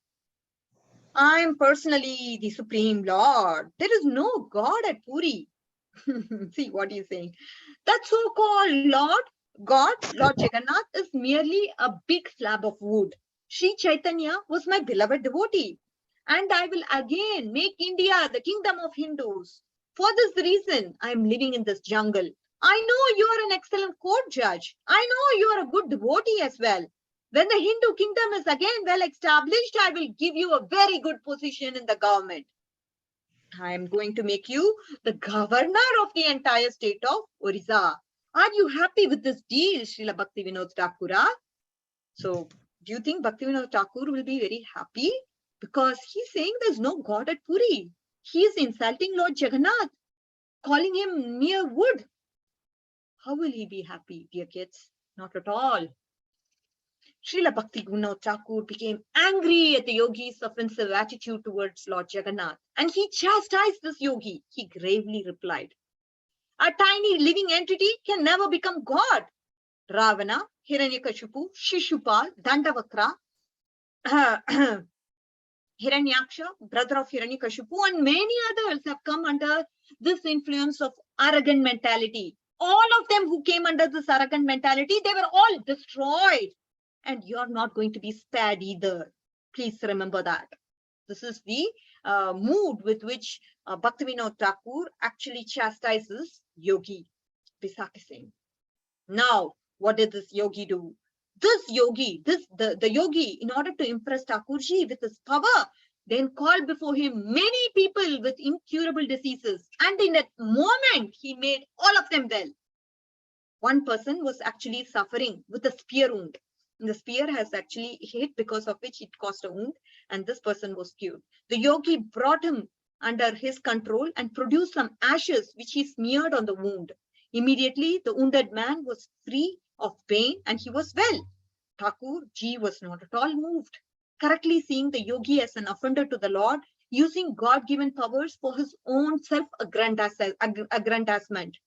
I am personally the Supreme Lord. There is no God at Puri. See what he's saying. That so-called God, Lord Jagannath, is merely a big slab of wood. Sri Chaitanya was my beloved devotee. And I will again make India the kingdom of Hindus. For this reason, I am living in this jungle. I know you are an excellent court judge. I know you are a good devotee as well. When the Hindu kingdom is again well established, I will give you a very good position in the government. I am going to make you the governor of the entire state of Orissa. Are you happy with this deal, Srila Bhaktivinoda Thakura? So, do you think Bhaktivinoda Thakur will be very happy? Because he's saying there's no God at Puri. He is insulting Lord Jagannath, calling him mere wood. How will he be happy, dear kids? Not at all. Srila Bhaktivinoda Thakur became angry at the yogi's offensive attitude towards Lord Jagannath, and he chastised this yogi. He gravely replied, a tiny living entity can never become God. Ravana, Hiranyakashipu, Shishupal, Dandavakra, Hiranyaksha, brother of Hiranyakashipu, and many others have come under this influence of arrogant mentality. All of them who came under this arrogant mentality, they were all destroyed. And you're not going to be spared either. Please remember that. This is the mood with which Bhaktivinoda Thakur actually chastises yogi, Vaisakhi Sen. Now, what did this yogi do? This yogi, the yogi, in order to impress Thakurji with his power, then called before him many people with incurable diseases. And in that moment, he made all of them well. One person was actually suffering with a spear wound. The spear has actually hit, because of which it caused a wound, and this person was cured. The yogi brought him under his control and produced some ashes which he smeared on the wound. Immediately, the wounded man was free of pain and he was well. Thakur ji was not at all moved, correctly seeing the yogi as an offender to the Lord, using God-given powers for his own self-aggrandizement.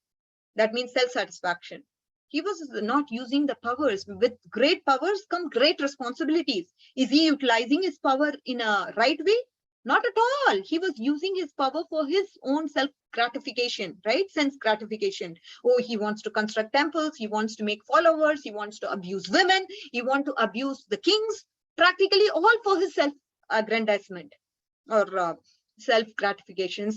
That means self-satisfaction. He was not using the powers. With great powers come great responsibilities. Is he utilizing his power in a right way? Not at all. He was using his power for his own self-gratification, right? Sense gratification. Oh, he wants to construct temples. He wants to make followers. He wants to abuse women. He wants to abuse the kings. Practically all for his self-aggrandizement or self-gratification.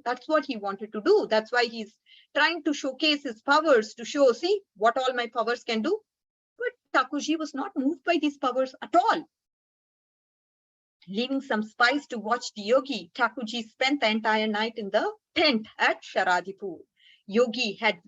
That's what he wanted to do. That's why he's trying to showcase his powers, to show, see what all my powers can do. But Thakurji was not moved by these powers at all. Leaving some spies to watch the yogi, Thakurji spent the entire night in the tent at Sharadipur. yogi had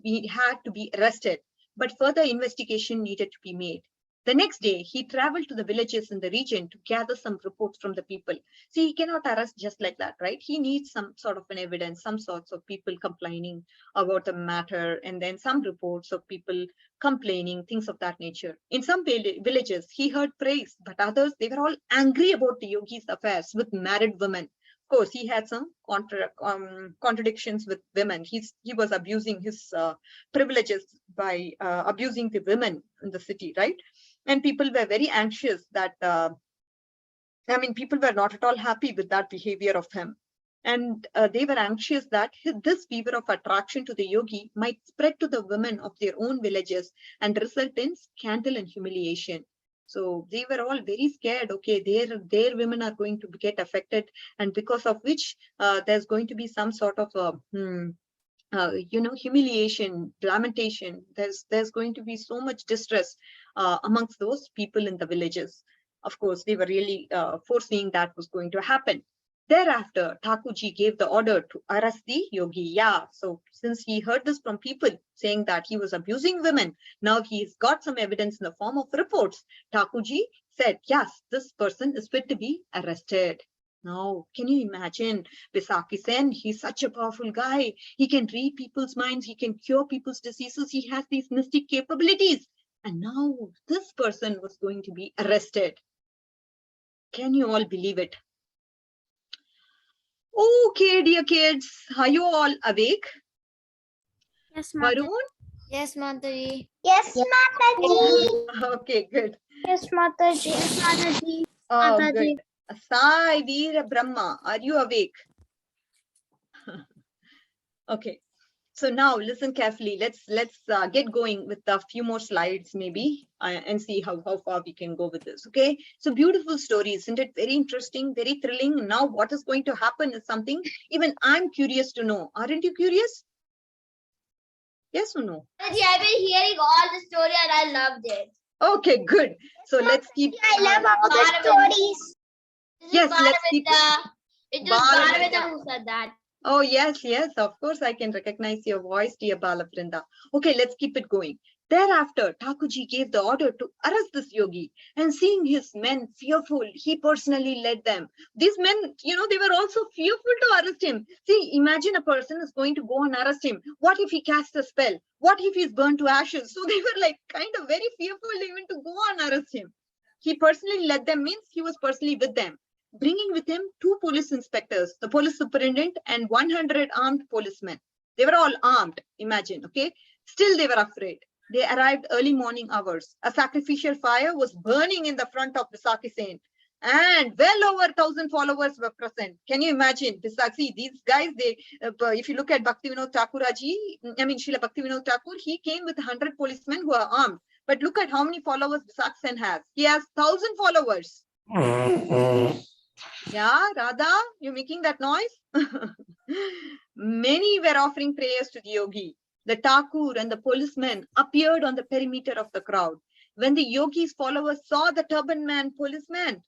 to be arrested, but further investigation needed to be made. The next day, he traveled to the villages in the region to gather some reports from the people. See, he cannot arrest just like that, right? He needs some sort of an evidence, some sorts of people complaining about the matter, and then some reports of people complaining, things of that nature. In some villages, he heard praise, but others, they were all angry about the yogi's affairs with married women. Of course, he had some contradictions with women. He was abusing his privileges by abusing the women in the city, right? And people were very anxious that, people were not at all happy with that behavior of him. And they were anxious that this fever of attraction to the yogi might spread to the women of their own villages and result in scandal and humiliation. So they were all very scared. Okay, their women are going to get affected, and because of which there's going to be some sort of humiliation, lamentation. There's going to be so much distress amongst those people in the villages. Of course, they were really foreseeing that was going to happen. Thereafter, Thakurji gave the order to arrest the yogi. Yeah, so since he heard this from people saying that he was abusing women, now he's got some evidence in the form of reports. Thakurji said, yes, this person is fit to be arrested. Now, can you imagine Visakhi Sen? He's such a powerful guy. He can read people's minds. He can cure people's diseases. He has these mystic capabilities. And now this person was going to be arrested. Can you all believe it? Okay, dear kids, are you all awake? Yes, Mataji. Varun? Yes, Mataji. Yes, Mataji. Okay, good. Yes, Mataji. Yes, Mataji. Oh, Mataji. good. Sai Veera Brahma, are you awake? Okay. So now listen carefully. Let's get going with a few more slides maybe and see how far we can go with this. Okay. So beautiful story, isn't it? Very interesting, very thrilling. Now what is going to happen is something even I'm curious to know. Aren't you curious? Yes or no? I've been hearing all the story and I loved it. Okay, good. So let's keep. I love all the stories. Yes, let's keep. It was Bharavita who said that. Oh, yes, of course, I can recognize your voice, dear Balaprinda. Okay, let's keep it going. Thereafter, Thakurji gave the order to arrest this yogi, and seeing his men fearful, he personally led them. These men, they were also fearful to arrest him. See, imagine a person is going to go and arrest him. What if he casts a spell? What if he's burned to ashes? So they were like kind of very fearful even to go and arrest him. He personally led them, means he was personally with them, bringing with him 2 police inspectors, the police superintendent, and 100 armed policemen. They were all armed, imagine, okay? Still, they were afraid. They arrived early morning hours. A sacrificial fire was burning in the front of Visakhi Sen, and well over 1,000 followers were present. Can you imagine? Visakhi, these guys, if you look at Bhakti Vinod Thakur, Srila Bhakti Vinod Thakur, he came with 100 policemen who are armed. But look at how many followers Visakhi Sen has. He has 1,000 followers. Yeah, Radha, you're making that noise? Many were offering prayers to the yogi. The Thakur and the policemen appeared on the perimeter of the crowd. When the yogi's followers saw the turbaned policemen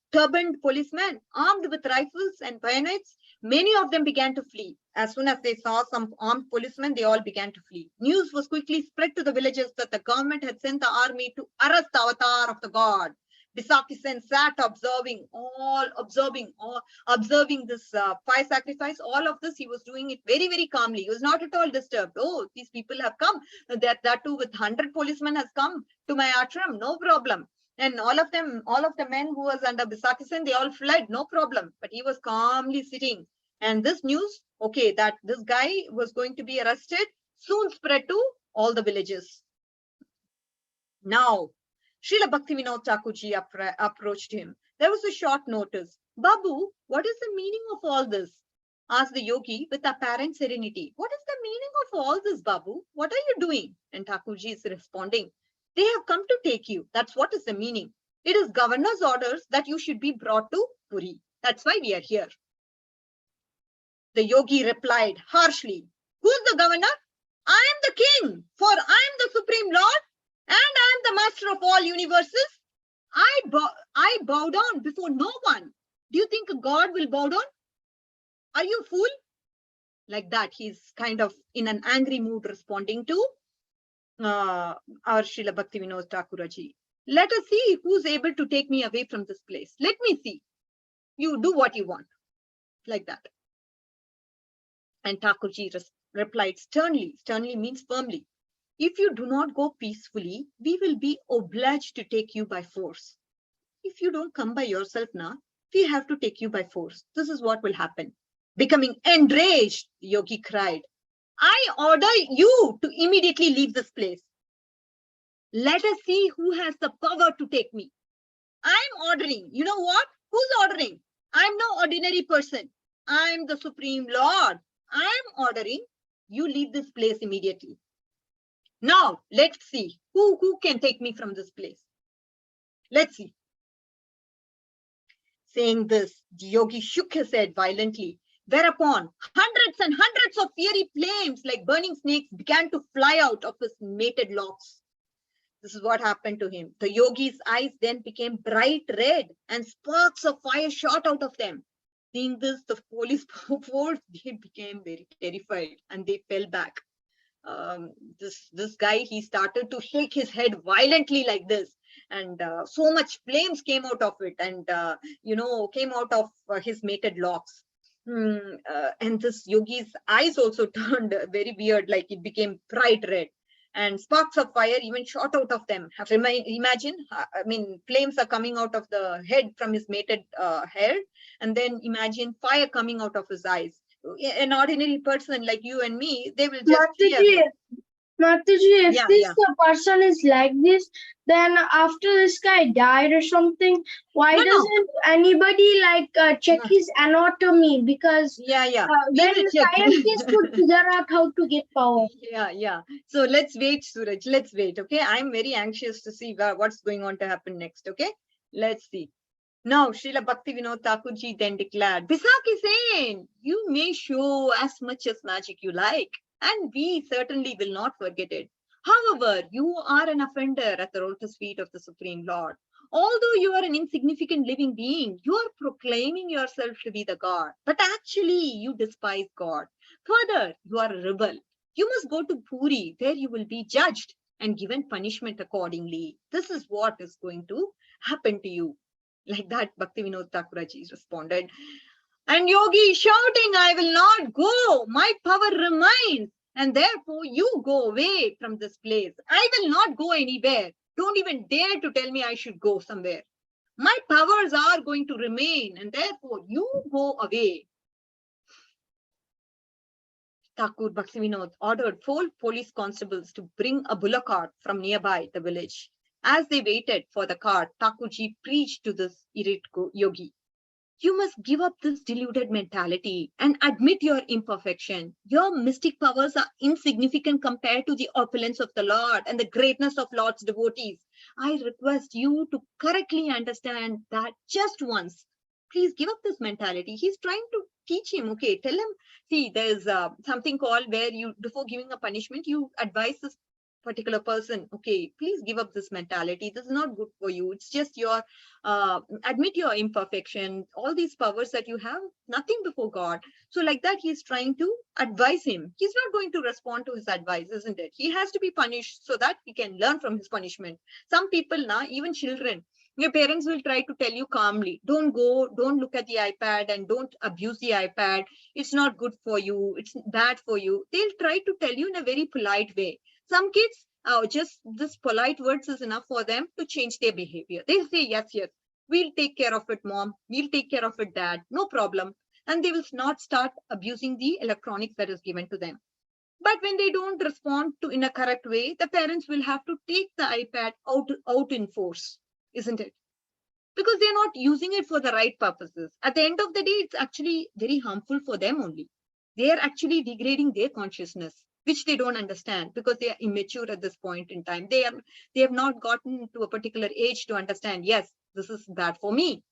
armed with rifles and bayonets, many of them began to flee. As soon as they saw some armed policemen, they all began to flee. News was quickly spread to the villages that the government had sent the army to arrest the avatar of the god. Visakhi Sen sat observing this fire sacrifice. All of this, he was doing it very, very calmly. He was not at all disturbed. Oh, these people have come. That too with 100 policemen has come to my ashram. No problem. And all of the men who was under Visakhi Sen, they all fled. No problem. But he was calmly sitting. And this news, okay, that this guy was going to be arrested, soon spread to all the villages. Now, Srila Bhakti Vinod Thakurji approached him. There was a short notice. Babu, what is the meaning of all this? Asked the yogi with apparent serenity. What is the meaning of all this, Babu? What are you doing? And Thakurji is responding. They have come to take you. That's what is the meaning. It is governor's orders that you should be brought to Puri. That's why we are here. The yogi replied harshly. Who's the governor? I am the king, for I am the supreme lord. And I am the master of all universes. I bow down before no one. Do you think a god will bow down? Are you a fool? Like that, he's kind of in an angry mood responding to our Srila Bhakti Vinod Thakuraji. Let us see who's able to take me away from this place. Let me see. You do what you want. Like that. And Thakurji replied sternly. Sternly means firmly. If you do not go peacefully, we will be obliged to take you by force. If you don't come by yourself now, we have to take you by force. This is what will happen. Becoming enraged, the yogi cried, I order you to immediately leave this place. Let us see who has the power to take me. I'm ordering. You know what? Who's ordering? I'm no ordinary person. I'm the Supreme Lord. I'm ordering you leave this place immediately. Now, let's see who can take me from this place. Let's see. Saying this, the yogi shook his head violently, whereupon hundreds and hundreds of fiery flames like burning snakes began to fly out of his mated locks. This is what happened to him. The yogi's eyes then became bright red and sparks of fire shot out of them. Seeing this, the police force, they became very terrified and they fell back. This guy, he started to shake his head violently like this, and so much flames came out of it, and came out of his mated locks. And this yogi's eyes also turned very weird, like it became bright red, and sparks of fire even shot out of them. Imagine, I mean, flames are coming out of the head from his mated head, and then imagine fire coming out of his eyes. An ordinary person like you and me, they will just Mataji, if yeah. person is like this, then after this guy died or something, why doesn't anybody check his anatomy? Because then scientists could figure out how to get power. Yeah. So let's wait, Suraj. Let's wait. Okay, I'm very anxious to see what's going on to happen next. Okay, let's see. Now, Srila Bhakti Vinod Thakurji then declared, Bisakhi Sen, you may show as much as magic you like, and we certainly will not forget it. However, you are an offender at the lotus feet of the Supreme Lord. Although you are an insignificant living being, you are proclaiming yourself to be the God, but actually you despise God. Further, you are a rebel. You must go to Puri, where you will be judged and given punishment accordingly. This is what is going to happen to you. Like that, Bhakti Vinod Thakuraji responded. And Yogi shouting, I will not go. My power remains. And therefore, you go away from this place. I will not go anywhere. Don't even dare to tell me I should go somewhere. My powers are going to remain. And therefore, you go away. Thakur Bhakti Vinod ordered 4 police constables to bring a bullock cart from nearby the village. As they waited for the cart, Thakurji preached to this irate yogi. You must give up this deluded mentality and admit your imperfection. Your mystic powers are insignificant compared to the opulence of the Lord and the greatness of Lord's devotees. I request you to correctly understand that just once. Please give up this mentality. He's trying to teach him, okay, tell him, see, there's something called where you, before giving a punishment, you advise this particular person, okay, please give up this mentality. This is not good for you. It's just your, admit your imperfection. All these powers that you have, nothing before God. So like that, he's trying to advise him. He's not going to respond to his advice, isn't it? He has to be punished so that he can learn from his punishment. Some people now, even children, your parents will try to tell you calmly, don't go, don't look at the iPad and don't abuse the iPad. It's not good for you. It's bad for you. They'll try to tell you in a very polite way. Some kids, just this polite words is enough for them to change their behavior. They say, yes, we'll take care of it, mom. We'll take care of it, dad. No problem. And they will not start abusing the electronics that is given to them. But when they don't respond to in a correct way, the parents will have to take the iPad out in force, isn't it? Because they're not using it for the right purposes. At the end of the day, it's actually very harmful for them only. They are actually degrading their consciousness, which they don't understand because they are immature at this point in time. They have not gotten to a particular age to understand, yes, this is bad for me.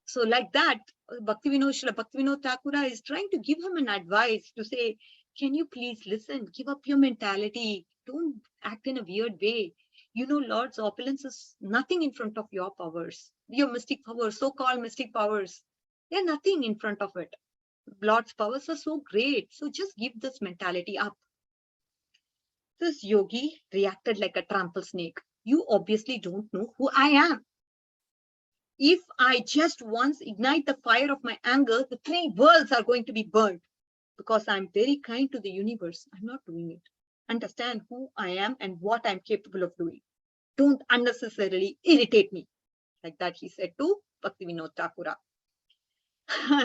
So like that, Bhakti Vinod Thakura is trying to give him an advice to say, can you please listen, give up your mentality, don't act in a weird way. You know, Lord's opulence is nothing in front of your powers, your mystic powers, so-called mystic powers. They're nothing in front of it. Lord's powers are so great. So just give this mentality up. This yogi reacted like a trample snake. You obviously don't know who I am. If I just once ignite the fire of my anger, the 3 worlds are going to be burned. Because I'm very kind to the universe, I'm not doing it. Understand who I am and what I'm capable of doing. Don't unnecessarily irritate me. Like that he said to Bhakti Vinod Thakur.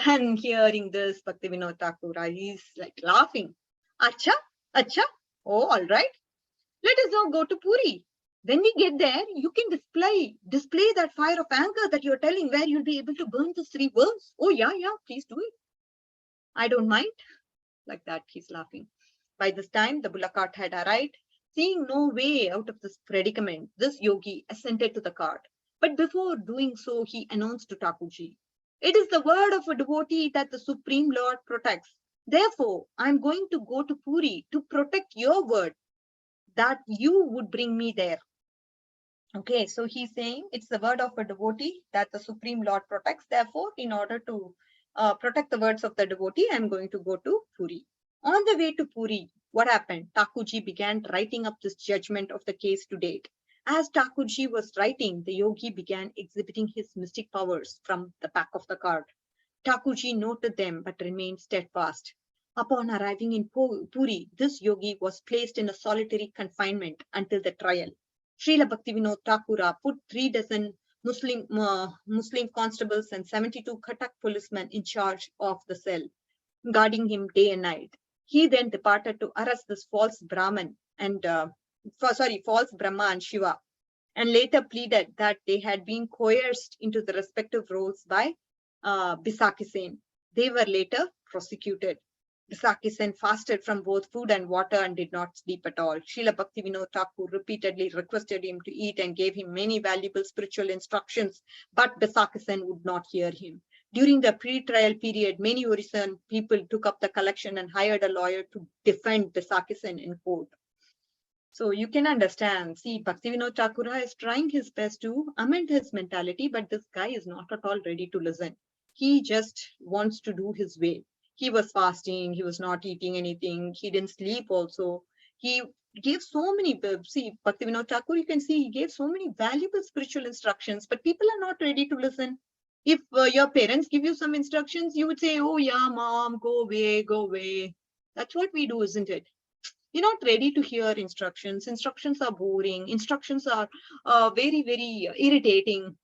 And hearing this, Bhakti Vinod Thakur, he's like laughing. Acha, acha, oh, all right. Let us now go to Puri. When we get there, you can display that fire of anger that you're telling, where you'll be able to burn the 3 worlds. Oh, yeah, please do it. I don't mind. Like that, he's laughing. By this time, the bullock cart had arrived. Seeing no way out of this predicament, this yogi ascended to the cart. But before doing so, he announced to Thakurji, "It is the word of a devotee that the Supreme Lord protects. Therefore, I'm going to go to Puri to protect your word that you would bring me there." Okay, so he's saying it's the word of a devotee that the Supreme Lord protects. Therefore, in order to protect the words of the devotee, I'm going to go to Puri. On the way to Puri, what happened? Thakurji began writing up this judgment of the case to date. As Thakurji was writing, the yogi began exhibiting his mystic powers from the back of the cart. Thakurji noted them but remained steadfast. Upon arriving in Puri, this yogi was placed in a solitary confinement until the trial. Srila Bhaktivinoda Thakur put 3 dozen Muslim constables and 72 Khatak policemen in charge of the cell, guarding him day and night. He then departed to arrest this false Brahman and false Brahma and Shiva, and later pleaded that they had been coerced into the respective roles by Bisaki Sen. They were later prosecuted. Bisaki Sen fasted from both food and water and did not sleep at all. Srila Bhaktivinoda Thakur repeatedly requested him to eat and gave him many valuable spiritual instructions, but Bisaki Sen would not hear him. During the pre-trial period, many Orisan people took up the collection and hired a lawyer to defend Bisaki Sen in court. So you can understand, see, Bhaktivinoda Thakur is trying his best to amend his mentality, but this guy is not at all ready to listen. He just wants to do his way. He was fasting, he was not eating anything, he didn't sleep also. He gave so many, see, Bhaktivinoda Thakur, you can see he gave so many valuable spiritual instructions, but people are not ready to listen. If your parents give you some instructions, you would say, "Oh yeah, mom, go away, go away." That's what we do, isn't it? You're not ready to hear instructions. Instructions are boring. Instructions are very, very irritating.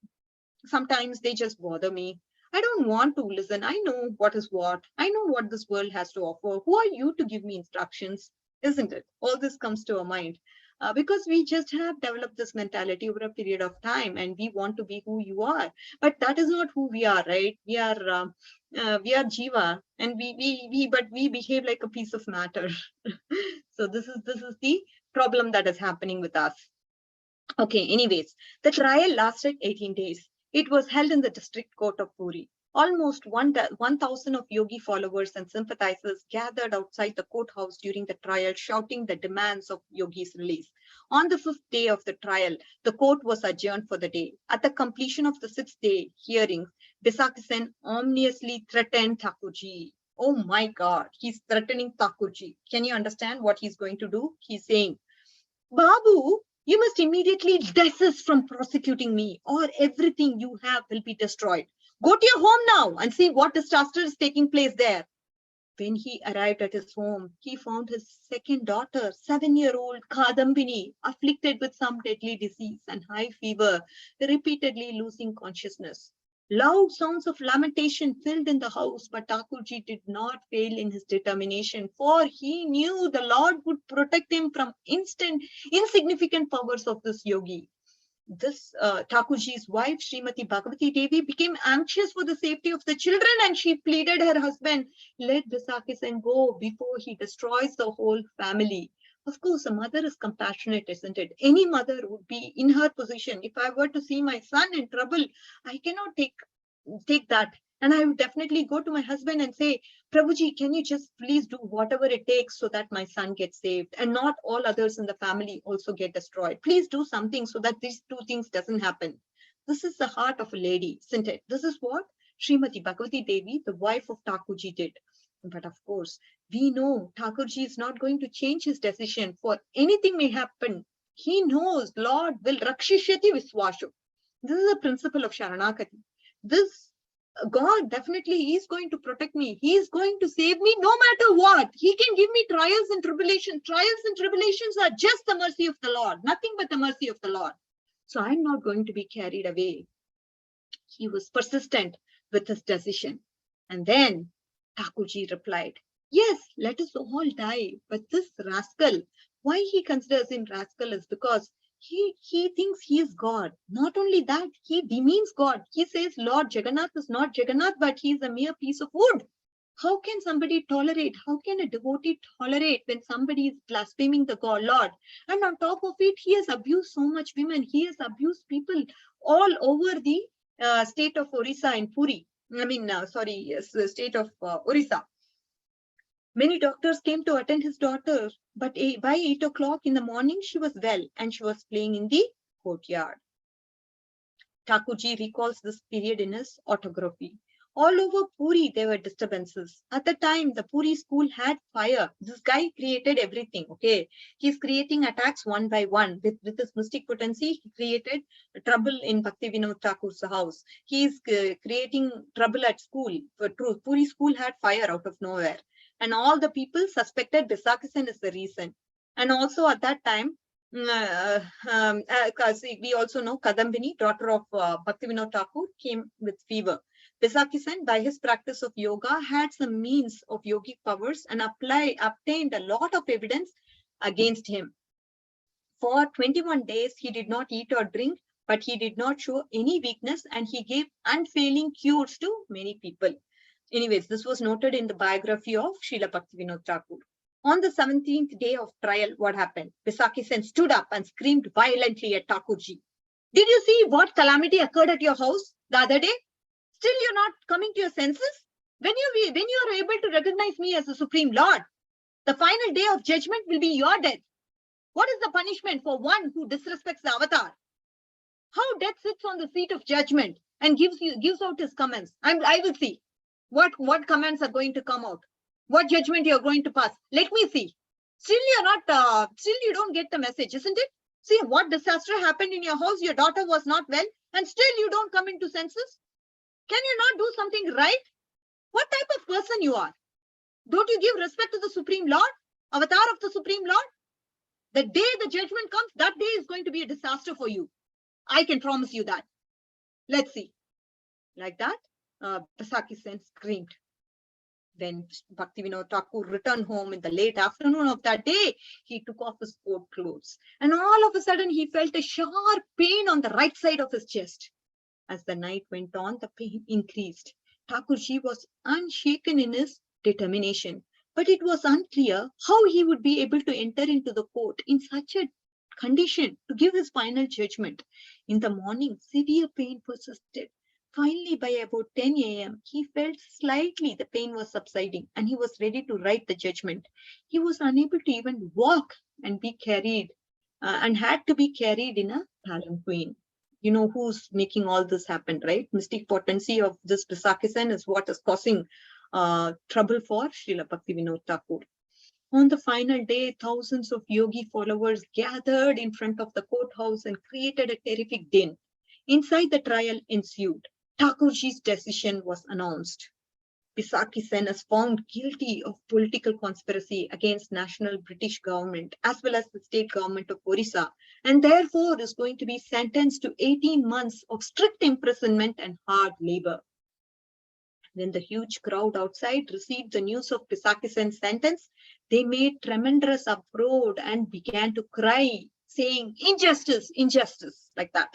Sometimes they just bother me. I don't want to listen. I know what is what. I know what this world has to offer. Who are you to give me instructions? Isn't it? All this comes to our mind. Because we just have developed this mentality over a period of time and we want to be who you are. But that is not who we are, right? We are Jiva, and we behave like a piece of matter. So this is the problem that is happening with us. Okay, anyways, the trial lasted 18 days. It was held in the district court of Puri. Almost 1,000 of yogi followers and sympathizers gathered outside the courthouse during the trial, shouting the demands of yogi's release. On the 5th day of the trial, the court was adjourned for the day. At the completion of the 6th day hearings, Bisaki Sen ominously threatened Thakurji. Oh my God, he's threatening Thakurji. Can you understand what he's going to do? He's saying, "Babu, you must immediately desist from prosecuting me, or everything you have will be destroyed. Go to your home now and see what disaster is taking place there." When he arrived at his home, he found his second daughter, 7-year-old Kadambini, afflicted with some deadly disease and high fever, repeatedly losing consciousness. Loud sounds of lamentation filled in the house, but Thakurji did not fail in his determination, for he knew the Lord would protect him from insignificant powers of this yogi. This Thakurji's wife, Srimati Bhagavati Devi, became anxious for the safety of the children, and she pleaded her husband, "Let Bisaki Sen go before he destroys the whole family." Of course, a mother is compassionate, isn't it? Any mother would be in her position. If I were to see my son in trouble, I cannot take that. And I would definitely go to my husband and say, "Prabhuji, can you just please do whatever it takes so that my son gets saved and not all others in the family also get destroyed. Please do something so that these 2 things doesn't happen." This is the heart of a lady, isn't it? This is what Srimati Bhagavati Devi, the wife of Thakurji, did. But of course, we know Thakurji is not going to change his decision, for anything may happen. He knows Lord will Rakshishati Viswashu. This is the principle of Sharanakati. This God definitely is going to protect me. He is going to save me no matter what. He can give me trials and tribulations. Trials and tribulations are just the mercy of the Lord, nothing but the mercy of the Lord. So I'm not going to be carried away. He was persistent with his decision. And then Thakurji replied, yes, let us all die. But this rascal, why he considers him rascal is because he thinks he is God. Not only that, he demeans God. He says Lord Jagannath is not Jagannath, but he is a mere piece of wood. How can somebody tolerate? How can a devotee tolerate when somebody is blaspheming the God, Lord? And on top of it, he has abused so much women. He has abused people all over the state of Orissa in Puri. The state of Orissa. Many doctors came to attend his daughter, but by 8 o'clock in the morning, she was well and she was playing in the courtyard. Thakurji recalls this period in his autography. All over Puri, there were disturbances. At the time, the Puri school had fire. This guy created everything, okay? He's creating attacks one by one. With his mystic potency, he created trouble in Bhakti Vinod Thakur's house. He's creating trouble at school. For truth, Puri school had fire out of nowhere. And all the people suspected Bisakisen is the reason. And also at that time, we also know Kadambini, daughter of Bhakti Vinod Thakur, came with fever. Bisakisen, by his practice of yoga, had some means of yogic powers and obtained a lot of evidence against him. For 21 days, he did not eat or drink, but he did not show any weakness and he gave unfailing cures to many people. Anyways, this was noted in the biography of Srila Bhakti Vinod Thakur. On the 17th day of trial, what happened? Bisakisen stood up and screamed violently at Thakurji. Did you see what calamity occurred at your house the other day? Still, you're not coming to your senses? When you are able to recognize me as the Supreme Lord, the final day of judgment will be your death. What is the punishment for one who disrespects the avatar? How death sits on the seat of judgment and gives out his comments. I will see what comments are going to come out, what judgment you're going to pass. Let me see. Still, you don't get the message, isn't it? See what disaster happened in your house. Your daughter was not well, and still you don't come into senses. Can you not do something right? What type of person you are? Don't you give respect to the Supreme Lord, avatar of the Supreme Lord? The day the judgment comes, that day is going to be a disaster for you. I can promise you that. Let's see. Like that, Bisakisen screamed. When Bhakti Vinod Thakur returned home in the late afternoon of that day, he took off his coat clothes. And all of a sudden, he felt a sharp pain on the right side of his chest. As the night went on, the pain increased. Thakurji was unshaken in his determination, but it was unclear how he would be able to enter into the court in such a condition to give his final judgment. In the morning, severe pain persisted. Finally, by about 10 a.m., he felt slightly the pain was subsiding and he was ready to write the judgment. He was unable to even walk and be carried and had to be carried in a palanquin. You know who's making all this happen, right? Mystic potency of this Bisakisen is what is causing trouble for Srila Bhakti Vinod Thakur. On the final day, thousands of yogi followers gathered in front of the courthouse and created a terrific din. Inside the trial ensued. Thakurji's decision was announced. Bisakisen is found guilty of political conspiracy against national British government as well as the state government of Orissa, and therefore is going to be sentenced to 18 months of strict imprisonment and hard labor. When the huge crowd outside received the news of Bisakisen's sentence, they made tremendous uproar and began to cry, saying, "Injustice, injustice," like that.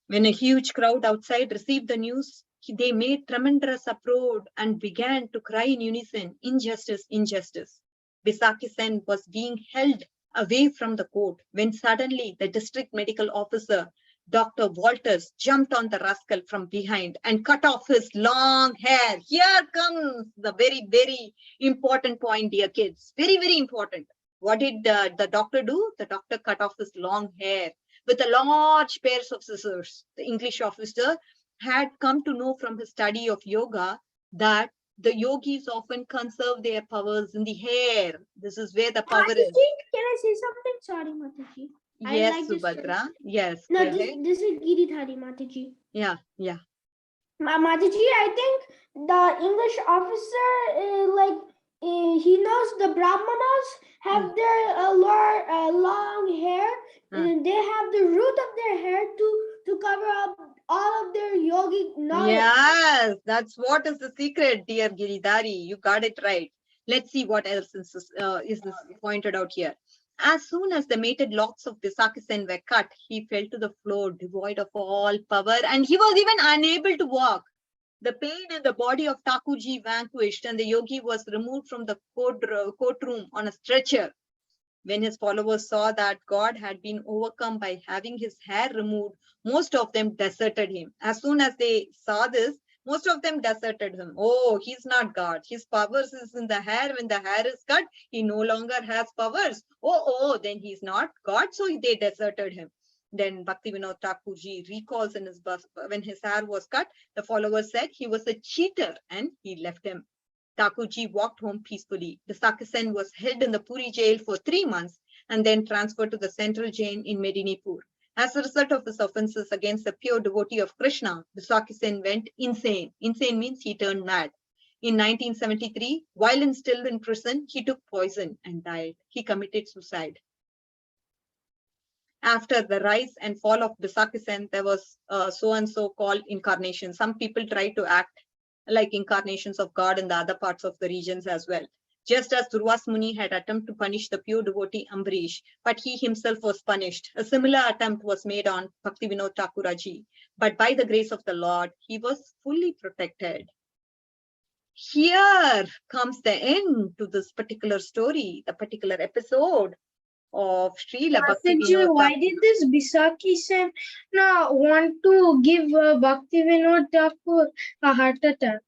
When a huge crowd outside received the news, they made tremendous uproar and began to cry in unison, "Injustice, injustice." Bisakisen was being held away from the court when suddenly the district medical officer, Dr. Walters, jumped on the rascal from behind and cut off his long hair. Here comes the very, very important point, dear kids. Very, very important. What did the doctor do? The doctor cut off his long hair with a large pairs of scissors. The English officer had come to know from his study of yoga that The yogis often conserve their powers in the hair. This is where the power is. Mataji, can I say something? Sorry, Mataji. I Yes, like this Subhadra. story. Yes, No, go ahead. this is Giridhari, Mataji. Yeah, yeah. Mataji, I think the English officer, he knows the Brahmanas have their long hair, and they have the root of their hair to cover up all of their yogic knowledge. Yes, that's what is the secret, dear Giridhari. You got it right. Let's see what else is this pointed out here. As soon as the mated locks of Bisakisen were cut, he fell to the floor, devoid of all power, and he was even unable to walk. The pain in the body of Thakurji vanquished, and the yogi was removed from the courtroom on a stretcher. When his followers saw that God had been overcome by having his hair removed, most of them deserted him. As soon as they saw this, most of them deserted him. Oh, he's not God. His powers is in the hair. When the hair is cut, he no longer has powers. Oh, then he's not God. So they deserted him. Then Bhakti Vinod Thakurji recalls in his bus, when his hair was cut, the followers said he was a cheater and he left him. Thakurji walked home peacefully. The Sakisen was held in the Puri jail for 3 months and then transferred to the central jail in Medinipur. As a result of his offenses against the pure devotee of Krishna, the Sakisen went insane. Insane means he turned mad. In 1973, while still in prison, he took poison and died. He committed suicide. After the rise and fall of Bisakisen, there was so-and-so called incarnation. Some people try to act like incarnations of God in the other parts of the regions as well. Just as Durvas Muni had attempted to punish the pure devotee Ambarish, but he himself was punished. A similar attempt was made on Bhakti Vinod Thakuraji, but by the grace of the Lord, he was fully protected. Here comes the end to this particular story, the particular episode of Srila Bhakti Vinod Why Thakur. did this Bisakisen want to give Bhakti Vinod Thakur a heart attack?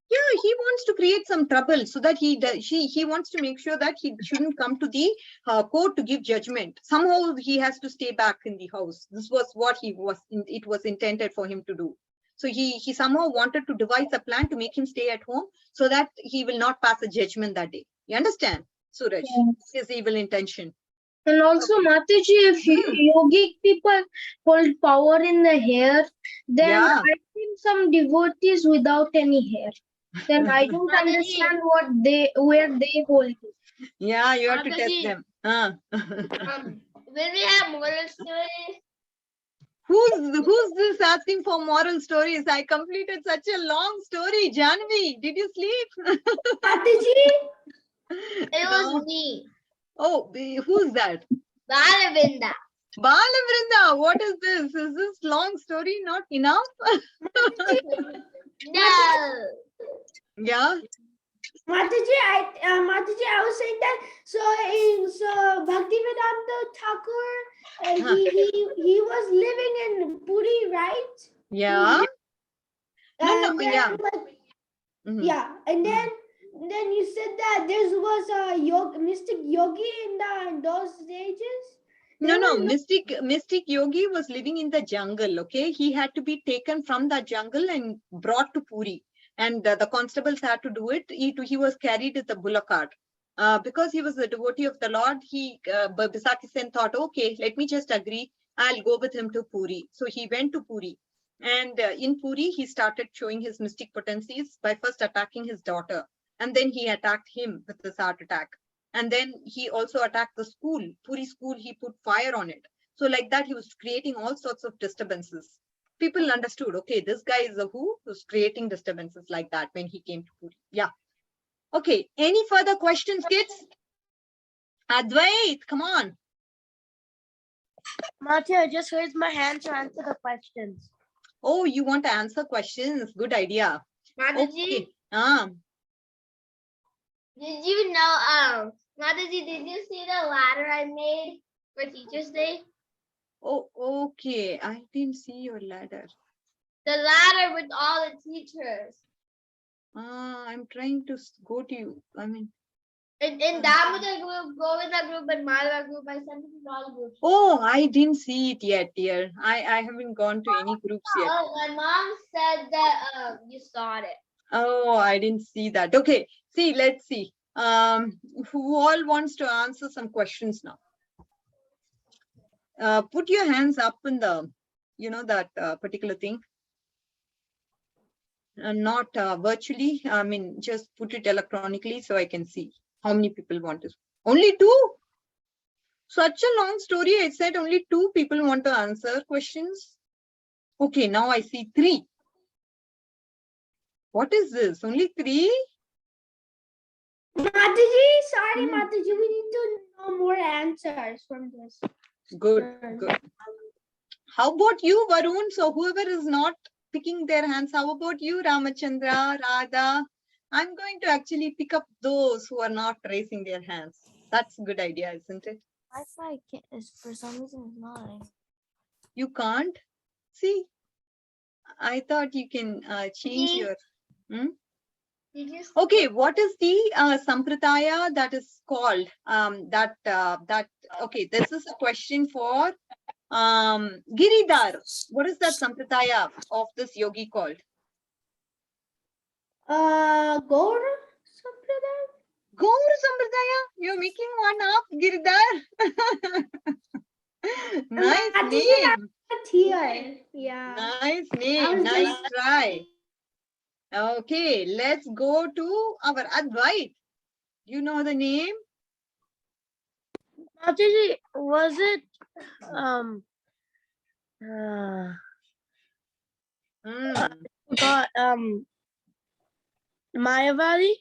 Yeah, he wants to create some trouble so that he wants to make sure that he shouldn't come to the court to give judgment. Somehow he has to stay back in the house. This was what it was intended for him to do. So he somehow wanted to devise a plan to make him stay at home so that he will not pass a judgment that day. You understand, Suraj? Yes. His evil intention. And also, Mataji, if yogic people hold power in the hair, then Yeah. I think some devotees without any hair. Then I don't Mataji. understand where they hold it. Yeah, you have to test Mataji. them. Will we have moral stories? Who's this asking for moral stories? I completed such a long story. Janvi, did you sleep? Mataji, It was me, Oh, who's that? Balavinda. Balavrinda, what is this? Is this long story not enough? No. Yeah. Mataji, I was saying that. So Bhaktivedanta Thakur, he was living in Puri, right? Yeah. No, And then, yeah. Mhm. yeah, and then you said that there was a mystic yogi in those ages. No. Mystic Yogi was living in the jungle. Okay. He had to be taken from the jungle and brought to Puri. And the constables had to do it. He was carried with the bullock cart. Because he was a devotee of the Lord, Bisakisen thought, okay, let me just agree. I'll go with him to Puri. So he went to Puri. And in Puri, he started showing his mystic potencies by first attacking his daughter. And then he attacked him with his heart attack. And then he also attacked the school, Puri school. He put fire on it. So like that, he was creating all sorts of disturbances. People understood, okay, this guy is who's creating disturbances like that when he came to Puri. Yeah. Okay. Any further questions, kids? Advait, come on. Mataji, I just raised my hand to answer the questions. Oh, you want to answer questions? Good idea. Mataji, Okay. did you know, Mataji, did you see the ladder I made for Teacher's Day? Oh, okay. I didn't see your ladder. The ladder with all the teachers. I'm trying to go to you. I mean, In Damodar group, Govinda group, and Malwa group, I sent it to all groups. oh, I didn't see it yet, dear. I haven't gone to any groups yet. Oh, my mom said that you saw it. Oh, I didn't see that. Okay, see, let's see. Who all wants to answer some questions now? Put your hands up in the, that particular thing. Not virtually. I mean, just put it electronically so I can see how many people want to. Only 2? Such a long story. I said only 2 people want to answer questions. Okay, now I see 3. What is this? Only 3? Mataji, sorry, Hmm. Mataji, we need to know more answers from this. Good, good. How about you, Varun? So whoever is not picking their hands, how about you, Ramachandra, Radha? I'm going to actually pick up those who are not raising their hands. That's a good idea, isn't it? Wi-Fi is for some reason is not. You can't? See, I thought you can change your... Okay, what is the sampradaya that is called? Okay, this is a question for Giridhar. What is that sampradaya of this yogi called? Gaur Sampradaya? Gaur Sampradaya? You're making one up, Giridhar. Nice Mataji, name. not here. Yeah. Nice name. was Nice just- try. Okay, let's go to our Advait. You know the name? Mataji, was it got Mayavadi?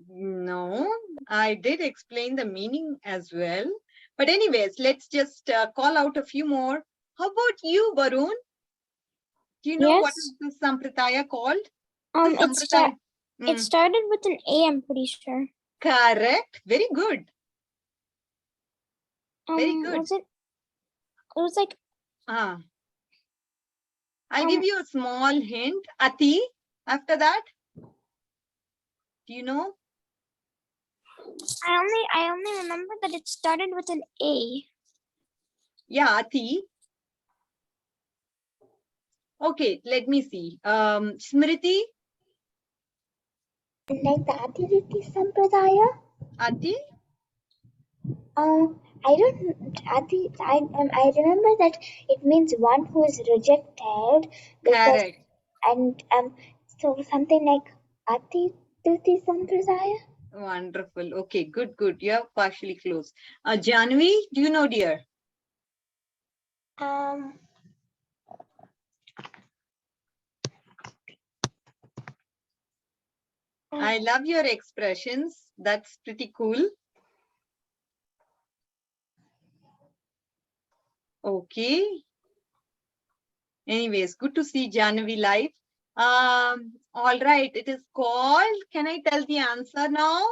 No, I did explain the meaning as well. But anyways, let's just call out a few more. How about you, Varun? Do you know what Yes. is the sampradaya called? It started with an A, I'm pretty sure. Correct. Very good. Very good. It was like I'll give you a small hint. Ati, after that. Do you know? I only remember that it started with an A. Yeah, Ati. Okay, let me see. Smriti. Like the Atiriti Sampradaya? Ati. I remember that it means one who is rejected because Correct. so something like Atiriti Sampradaya. Wonderful. Okay, good, good. You're partially close. Janvi, do you know, dear? I love your expressions. That's pretty cool. Okay. Anyways, good to see Janvi live. All right. It is called. Can I tell the answer now?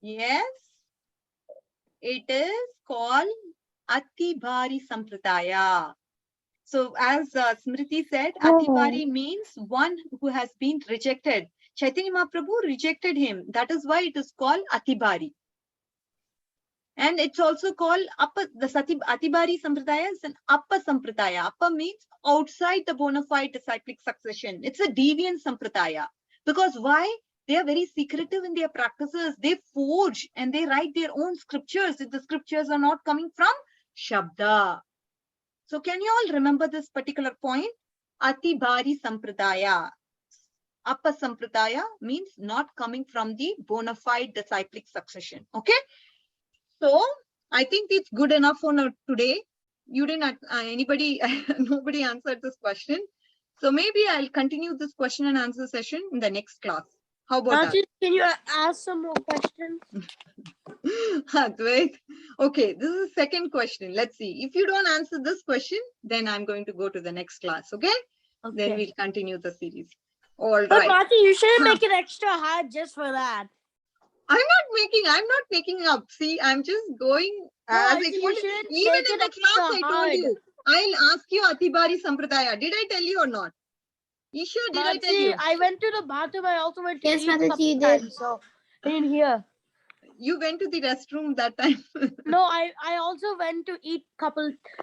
Yes. It is called Atibari Sampradaya. So as Smriti said, Atibari means one who has been rejected. Chaitanya Mahaprabhu rejected him. That is why it is called Atibari. And it's also called Atibari Sampradaya is an Appa Sampradaya. Appa means outside the bona fide disciplic succession. It's a deviant Sampradaya. Because why? They are very secretive in their practices. They forge and they write their own scriptures if the scriptures are not coming from Shabda. So can you all remember this particular point? Atibari Sampradaya. Appa Sampradaya means not coming from the bona fide disciplic succession. Okay. So I think it's good enough for today. You didn't, nobody answered this question. So maybe I'll continue this question and answer session in the next class. How about that? Can you ask some more questions? Advait. Okay, this is the second question. Let's see. If you don't answer this question, then I'm going to go to the next class. Okay? Then we'll continue the series. All But right. Mati, you shouldn't make it extra hard just for that. I'm not making up. See, I'm just going as I told you. Even in the class, I told you, I'll ask you Atibari Sampradaya. Did I tell you or not? Isha, did I tell you? I went to the bathroom. I also went to Yes, eat Mataji, you sometimes, did. so I didn't hear. You went to the restroom that time. No, I also went to eat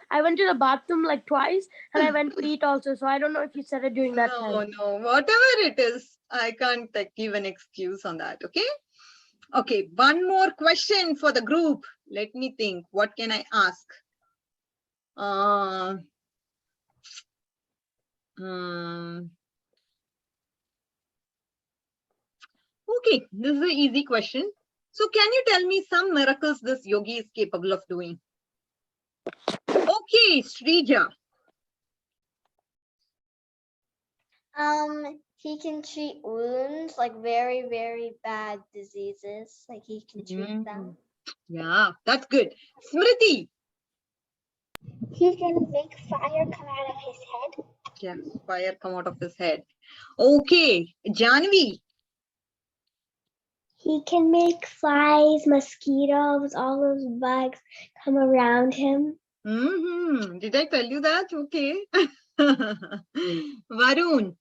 I went to the bathroom like twice, and I went to eat also. So I don't know if you said it during that time. No, whatever it is, I can't give an excuse on that. Okay. Okay, one more question for the group. Let me think. What can I ask? Okay, this is an easy question. So can you tell me some miracles this yogi is capable of doing? Okay, Srija. He can treat wounds, like very, very bad diseases. Like he can treat them. Yeah, that's good. Smriti. He can make fire come out of his head. Yeah, fire come out of his head. Okay, Janvi. He can make flies, mosquitoes, all those bugs come around him. Did I tell you that? Okay. Varun.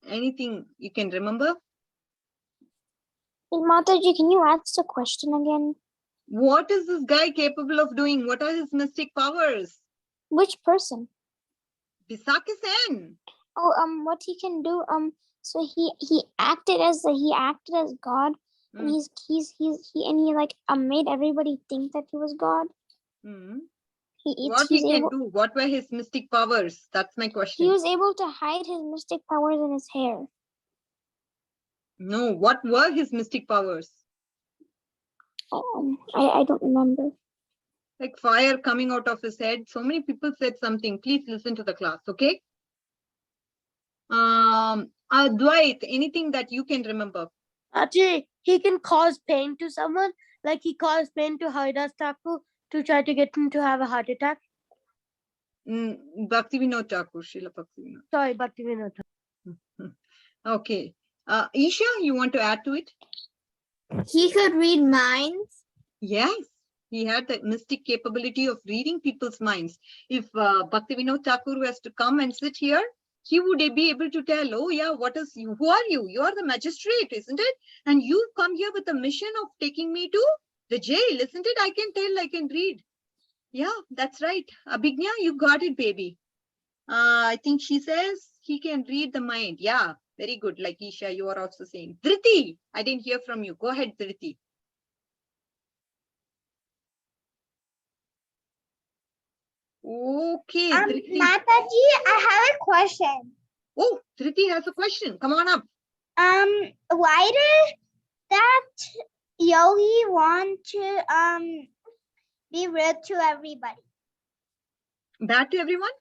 Anything you can remember? Hey, Mataji, can you ask the question again? What is this guy capable of doing? What are his mystic powers? Which person? Bisaki Sen. Oh, what he can do? So he acted as God, and he like made everybody think that he was God. What he can do? What were his mystic powers? That's my question. He was able to hide his mystic powers in his hair. No, what were his mystic powers? I don't remember. Like fire coming out of his head. So many people said something. Please listen to the class, okay? Dwight, anything that you can remember? Actually, he can cause pain to someone, like he caused pain to Haridas Thakur to try to get him to have a heart attack. Bhakti Vinod Thakur, Srila Bhakti Vinod. Sorry, Bhakti Vinod. Okay. Isha, you want to add to it? He could read minds. Yes, he had the mystic capability of reading people's minds. If Bhakti Vinod Thakur was to come and sit here, he would be able to tell, oh yeah, what is you? Who are you? You are the magistrate, isn't it? And you've come here with the mission of taking me to the jail, isn't it? I can tell, I can read. Yeah, that's right. Abhignya, you got it, baby. I think she says he can read the mind. Yeah, very good. Like Isha, you are also saying. Dhriti, I didn't hear from you. Go ahead, Dhriti. Okay, Dhriti. Mataji, I have a question. Oh, Dhriti has a question. Come on up. Why did that yogi want to be rude to everybody? Bad to everyone?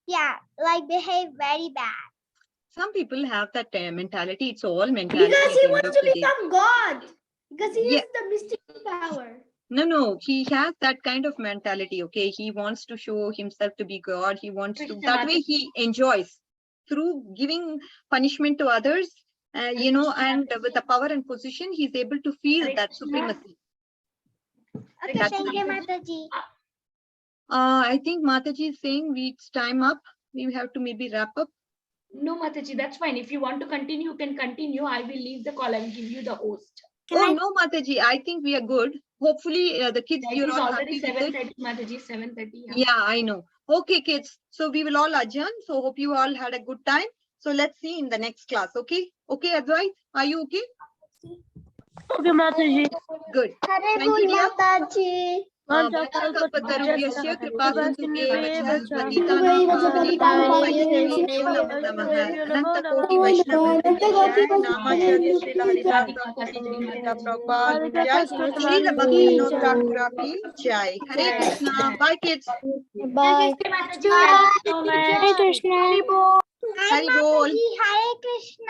Yeah, like behave very bad. Some people have that mentality. It's all mentality. Because at he the end wants of to the day. become God. Because he Yeah. has the mystic power. No, he has that kind of mentality. Okay, he wants to show himself to be God. He wants to, that way he enjoys through giving punishment to others, you know, and with the power and position, he's able to feel that supremacy. Okay, That's thank you, something. Mataji. I think Mataji is saying it's time up. We have to maybe wrap up. No, Mataji, that's fine. If you want to continue, you can continue. I will leave the call and give you the host. No, Mataji, I think we are good. Hopefully the kids, It you're is all already happy with it. 7:30, Mataji, 7:30. Yeah, I know. Okay, kids. So we will all adjourn. So hope you all had a good time. So let's see in the next class. Okay. Okay, Advait, are you okay? Okay, Mataji. Good. Hare Thank you, dear. Mataji. Vanchakalpatarubhyasya kripasindubhyavach Namo namaha Anantakoti Vaishnava Namacharya Srila Haridas Thakur Srila Prabhupada Jai Srila Bhakti Vinod Thakur Ki Jai. Hare Krishna. Bye, kids. Bye. Mataji, thank you so much. Hare Krishna. Hari Bol. Hare Krishna.